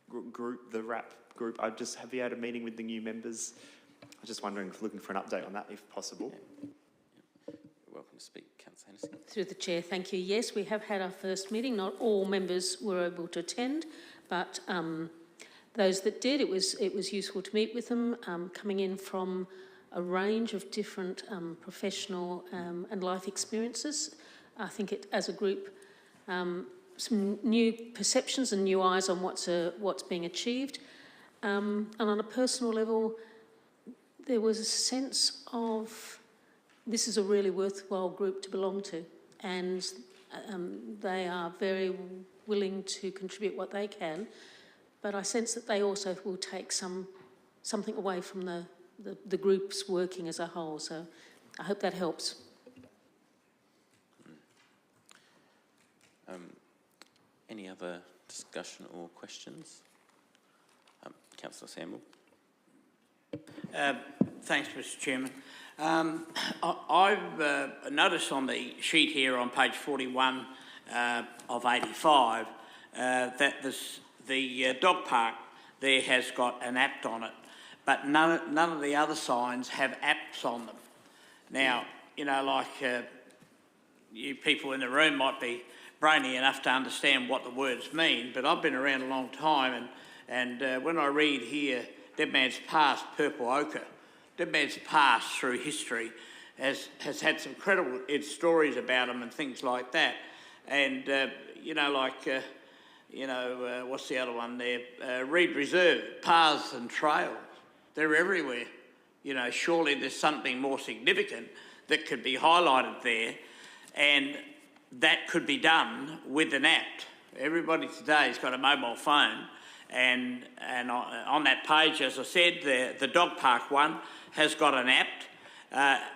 group, the RAP group? Have you had a meeting with the new members? I was just wondering, looking for an update on that, if possible. You're welcome to speak, Councillor Hennessy. Through the Chair, thank you. Yes, we have had our first meeting. Not all members were able to attend, but those that did, it was useful to meet with them, coming in from a range of different professional and life experiences. I think it, as a group, some new perceptions and new eyes on what's being achieved. And on a personal level, there was a sense of this is a really worthwhile group to belong to, and they are very willing to contribute what they can. But I sense that they also will take something away from the group's working as a whole. So I hope that helps. Any other discussion or questions? Councillor Samuel. Thanks, Mr. Chairman. I've noticed on the sheet here on page 41 of 85 that the dog park there has got an apt on it, but none of the other signs have apts on them. Now, you people in the room might be brainy enough to understand what the words mean, but I've been around a long time, and when I read here, Dead Man's Past, Purple Ochre, Dead Man's Past through history has had some credible stories about them and things like that. And, what's the other one there? Reed Reserve, paths and trails. They're everywhere. Surely there's something more significant that could be highlighted there, and that could be done with an app. Everybody today has got a mobile phone, and on that page, as I said, the dog park one has got an app.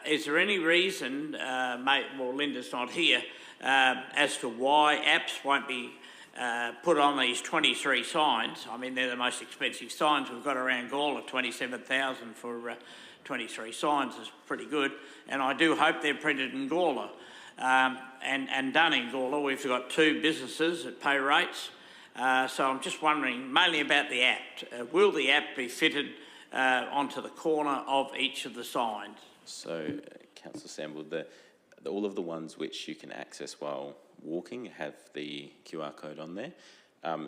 Is there any reason, Linda's not here, as to why apps won't be put on these 23 signs? I mean, they're the most expensive signs we've got around Gawler. 27,000 for 23 signs is pretty good, and I do hope they're printed in Gawler. And done in Gawler. We've got 2 businesses at pay rates. So I'm just wondering mainly about the app. Will the app be fitted onto the corner of each of the signs? So, Councillor Samuel, all of the ones which you can access while walking have the QR code on there.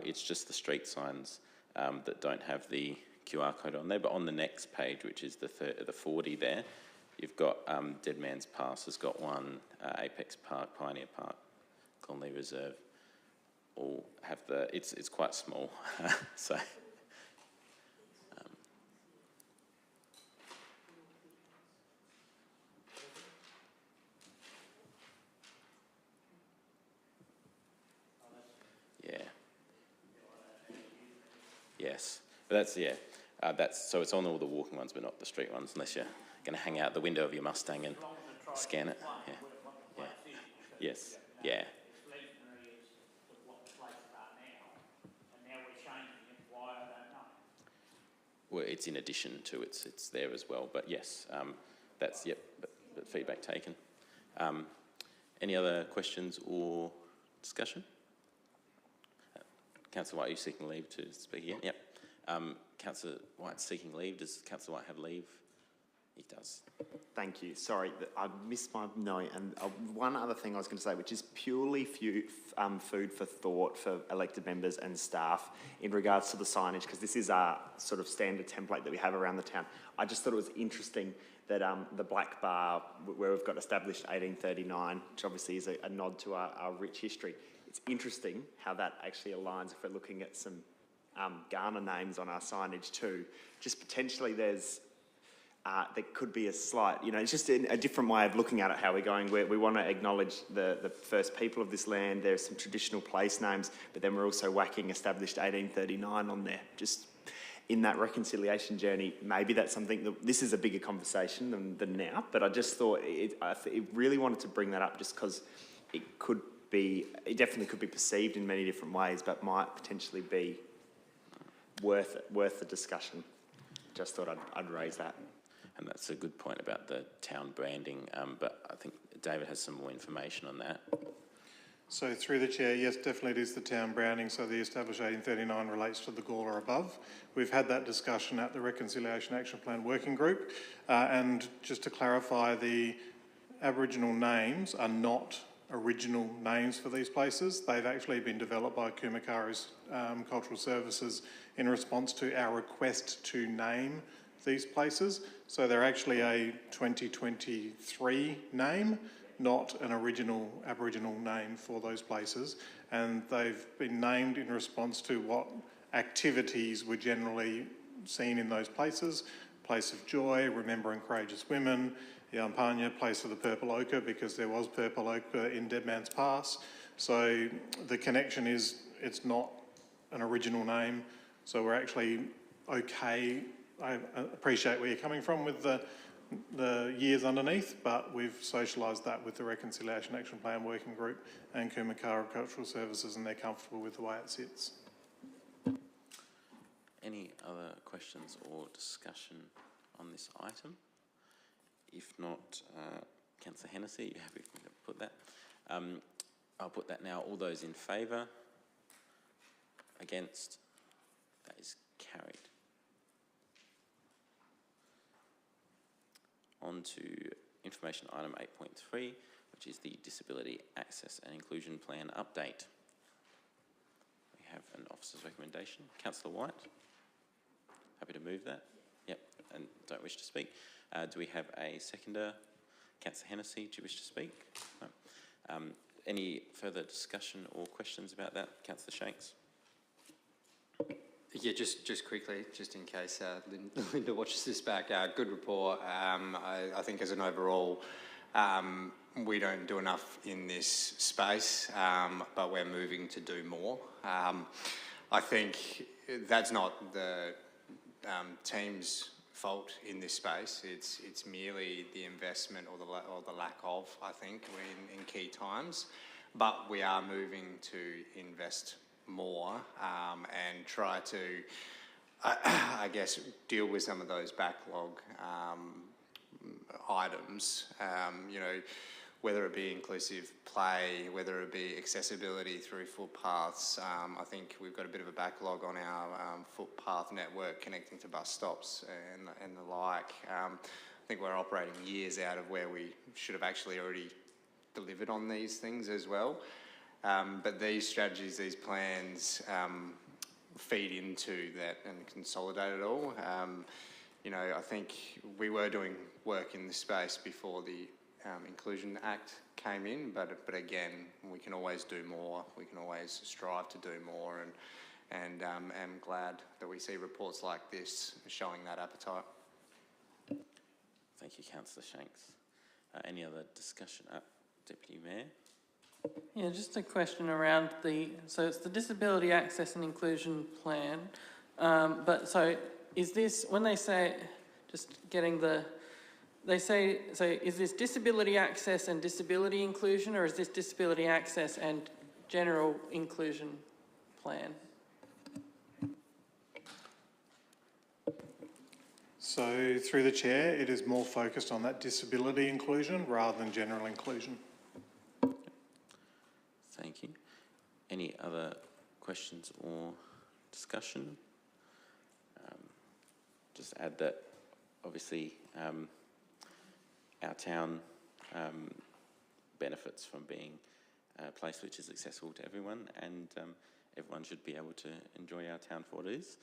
It's just the street signs that don't have the QR code on there. But on the next page, which is the 40 there, you've got Dead Man's Pass has got one, Apex Park, Pioneer Park, Conley Reserve, all have it's quite small, so. Yes, but that's, yeah, so it's on all the walking ones, but not the street ones, unless you're going to hang out the window of your Mustang and scan it. Yeah. Yeah. Yes. Yeah. Well, it's in addition to it's there as well, but yes, that's, yep, but feedback taken. Any other questions or discussion? Councillor White, are you seeking leave to speak again? Yep. Councillor White's seeking leave. Does Councillor White have leave? He does. Thank you. Sorry, I missed my note. And one other thing I was going to say, which is purely food for thought for elected members and staff in regards to the signage, because this is our sort of standard template that we have around the town. I just thought it was interesting that the black bar, where we've got established 1839, which obviously is a nod to our rich history. It's interesting how that actually aligns if we're looking at some Ghana names on our signage too. Just potentially there could be a slight, it's just a different way of looking at it, how we're going. We want to acknowledge the first people of this land. There's some traditional place names, but then we're also whacking established 1839 on there. Just in that reconciliation journey, maybe that's something that, this is a bigger conversation than now, but I just thought it really wanted to bring that up just because it definitely could be perceived in many different ways, but might potentially be worth the discussion. Just thought I'd raise that. And that's a good point about the town branding, but I think David has some more information on that. So through the chair, yes, definitely it is the town branding. So the established 1839 relates to the Gawler above. We've had that discussion at the Reconciliation Action Plan Working Group. And just to clarify, the Aboriginal names are not original names for these places. They've actually been developed by Kumakaru's Cultural Services in response to our request to name these places. So they're actually a 2023 name, not an original Aboriginal name for those places. And they've been named in response to what activities were generally seen in those places. Place of Joy, Remembering Courageous Women, Yampanya, Place of the Purple Ochre, because there was purple ochre in Dead Man's Pass. So the connection is it's not an original name. So we're actually okay. I appreciate where you're coming from with the years underneath, but we've socialised that with the Reconciliation Action Plan Working Group and Kumakaru Cultural Services, and they're comfortable with the way it sits. Any other questions or discussion on this item? If not, Councillor Hennessy, you happy for me to put that? I'll put that now. All those in favour? Against? That is carried. On to information item 8.3, which is the Disability Access and Inclusion Plan update. We have an officer's recommendation. Councillor White, happy to move that? Yep, and don't wish to speak. Do we have a seconder? Councillor Hennessy, do you wish to speak? No. Any further discussion or questions about that? Councillor Shanks. Yeah, just quickly, just in case Linda watches this back, good report. I think as an overall, we don't do enough in this space, but we're moving to do more. I think that's not the team's fault in this space. It's merely the investment or the lack of, I think, in key times. But we are moving to invest more and try to, I guess, deal with some of those backlog items, whether it be inclusive play, whether it be accessibility through footpaths. I think we've got a bit of a backlog on our footpath network connecting to bus stops and the like. I think we're operating years out of where we should have actually already delivered on these things as well. But these strategies, these plans feed into that and consolidate it all. I think we were doing work in this space before the Inclusion Act came in, but again, we can always do more. We can always strive to do more, and I'm glad that we see reports like this showing that appetite. Thank you, Councillor Shanks. Any other discussion? Deputy Mayor? Yeah, just a question around so it's the Disability Access and Inclusion Plan. But so is this, when they say, just getting the, they say, so is this disability access and disability inclusion, or is this disability access and general inclusion plan? So through the chair, it is more focused on that disability inclusion rather than general inclusion. Thank you. Any other questions or discussion? Just add that obviously our town benefits from being a place which is accessible to everyone, and everyone should be able to enjoy our town for what it is.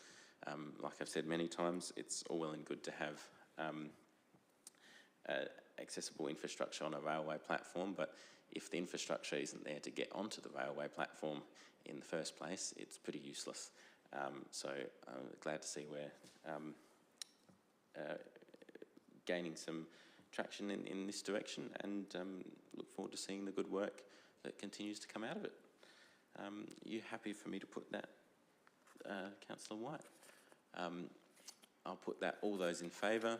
Like I've said many times, it's all well and good to have accessible infrastructure on a railway platform, but if the infrastructure isn't there to get onto the railway platform in the first place, it's pretty useless. So I'm glad to see we're gaining some traction in this direction, and look forward to seeing the good work that continues to come out of it. You happy for me to put that, Councillor White? I'll put that. All those in favour?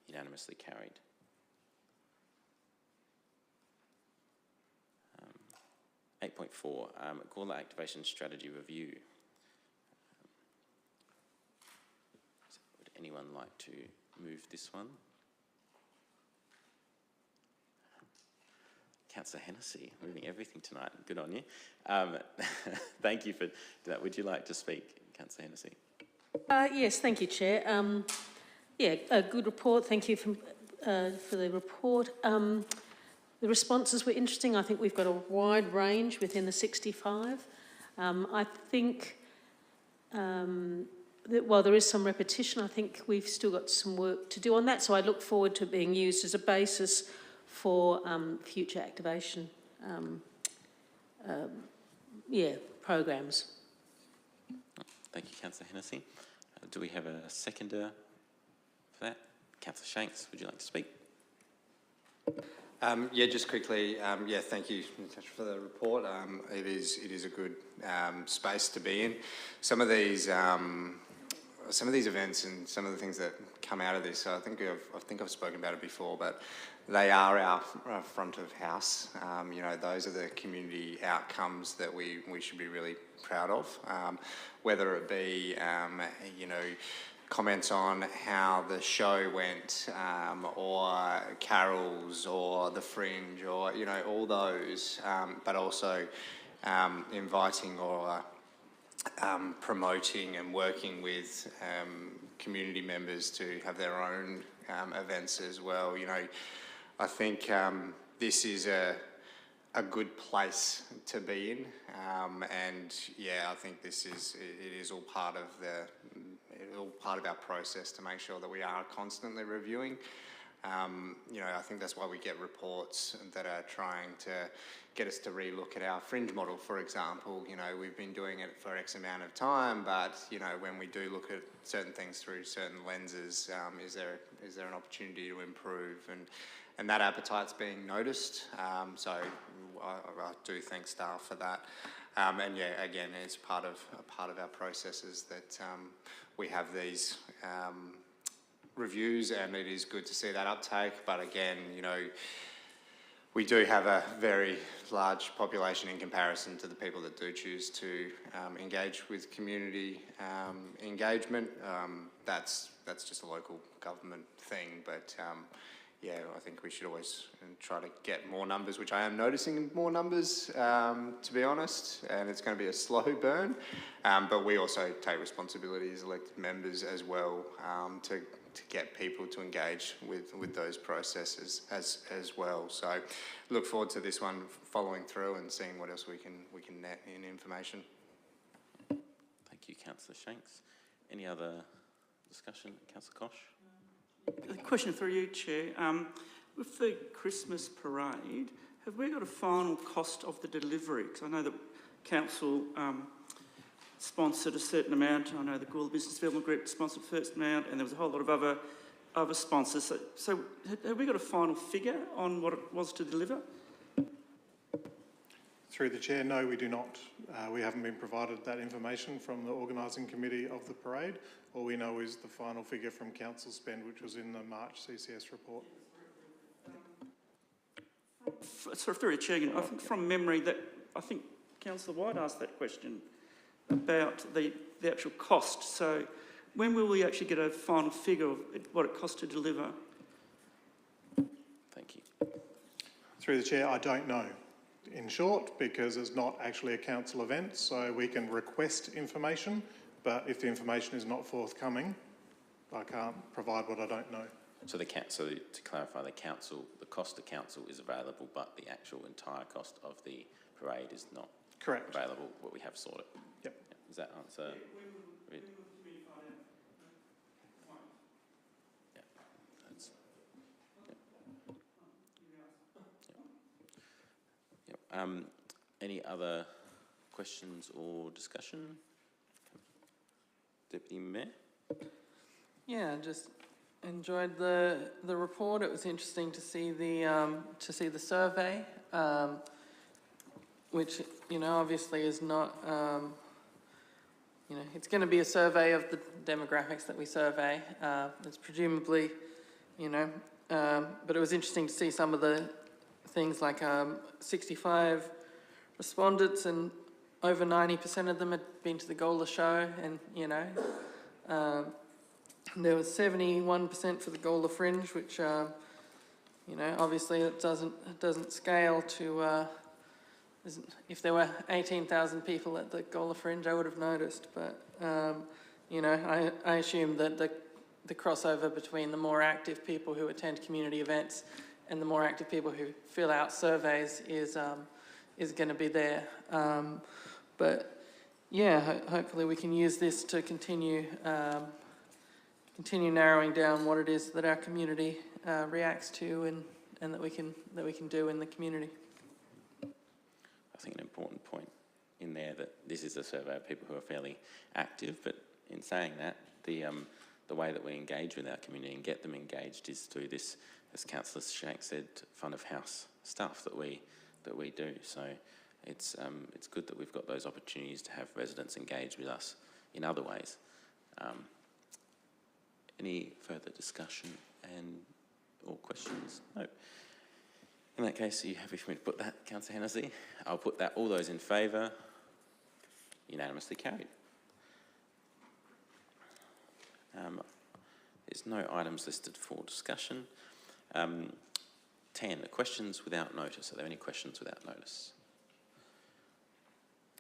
Unanimously carried. 8.4, Gawler Activation Strategy Review. Would anyone like to move this one? Councillor Hennessy, moving everything tonight. Good on you. Thank you for that. Would you like to speak, Councillor Hennessy? Yes, thank you, Chair. Yeah, a good report. Thank you for the report. The responses were interesting. I think we've got a wide range within the 65. I think that while there is some repetition, I think we've still got some work to do on that. So I look forward to being used as a basis for future activation programs. Thank you, Councillor Hennessy. Do we have a seconder for that? Councillor Shanks, would you like to speak? Yeah, just quickly. Yeah, thank you, Natasha, for the report. It is a good space to be in. Some of these events and some of the things that come out of this, I think I've spoken about it before, but they are our front of house. You know, those are the community outcomes that we should be really proud of. Whether it be, you know, comments on how the show went, or carols, or the Fringe, or, you know, all those, but also inviting or promoting and working with community members to have their own events as well. You know, I think this is a good place to be in, and yeah, I think it is all part of our process to make sure that we are constantly reviewing. You know, I think that's why we get reports that are trying to get us to relook at our Fringe model, for example. You know, we've been doing it for X amount of time, but, you know, when we do look at certain things through certain lenses, is there an opportunity to improve? And that appetite's being noticed. So I do thank staff for that. And yeah, again, it's part of our processes that we have these reviews, and it is good to see that uptake. But again, you know, we do have a very large population in comparison to the people that do choose to engage with community engagement. That's just a local government thing, but yeah, I think we should always try to get more numbers, which I am noticing more numbers, to be honest, and it's going to be a slow burn. But we also take responsibility as elected members as well, to get people to engage with those processes as well. So look forward to this one following through and seeing what else we can net in information. Thank you, Councillor Shanks. Any other discussion? Councillor Koch? A question for you, Chair. With the Christmas parade, have we got a final cost of the delivery? Because I know that Council sponsored a certain amount. I know the Gawler Business Development Group sponsored the first amount, and there was a whole lot of other sponsors. So have we got a final figure on what it was to deliver? Through the chair, no, we do not. We haven't been provided that information from the organising committee of the parade. All we know is the final figure from council spend, which was in the March CCS report. Sorry, through the chair again, I think from memory that, I think Councillor White asked that question about the actual cost. So when will we actually get a final figure of what it costs to deliver? Thank you. Through the chair, I don't know. In short, because it's not actually a council event, so we can request information, but if the information is not forthcoming, I can't provide what I don't know. So so to clarify, the cost to council is available, but the actual entire cost of the parade is not Correct. available. What we have sorted. Yep. Does that answer? Yeah. That's, yep. Any other questions or discussion? Deputy Mayor? Yeah, just enjoyed the report. It was interesting to see the survey, which obviously is not it's going to be a survey of the demographics that we survey. It's presumably but it was interesting to see some of the things like 65 respondents and over 90% of them had been to the Gola show, and there was 71% for the Gola Fringe, which obviously it doesn't scale to. If there were 18,000 people at the Gola Fringe, I would have noticed. But I assume that the crossover between the more active people who attend community events and the more active people who fill out surveys is going to be there. But yeah, hopefully we can use this to continue narrowing down what it is that our community reacts to and that we can do in the community. I think an important point in there that this is a survey of people who are fairly active, but in saying that, the way that we engage with our community and get them engaged is through this, as Councillor Shank said, front of house stuff that we do. So it's good that we've got those opportunities to have residents engage with us in other ways. Any further discussion or questions? No. In that case, are you happy for me to put that, Councillor Hennessy? I'll put that. All those in favour? Unanimously carried. There's no items listed for discussion. 10, questions without notice. Are there any questions without notice?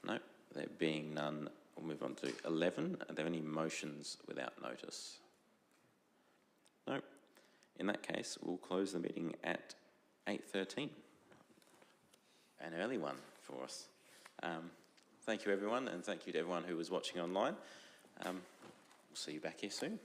No. There being none, we'll move on to 11. Are there any motions without notice? No. In that case, we'll close the meeting at 8:13. An early one for us. Thank you, everyone, and thank you to everyone who was watching online. We'll see you back here soon.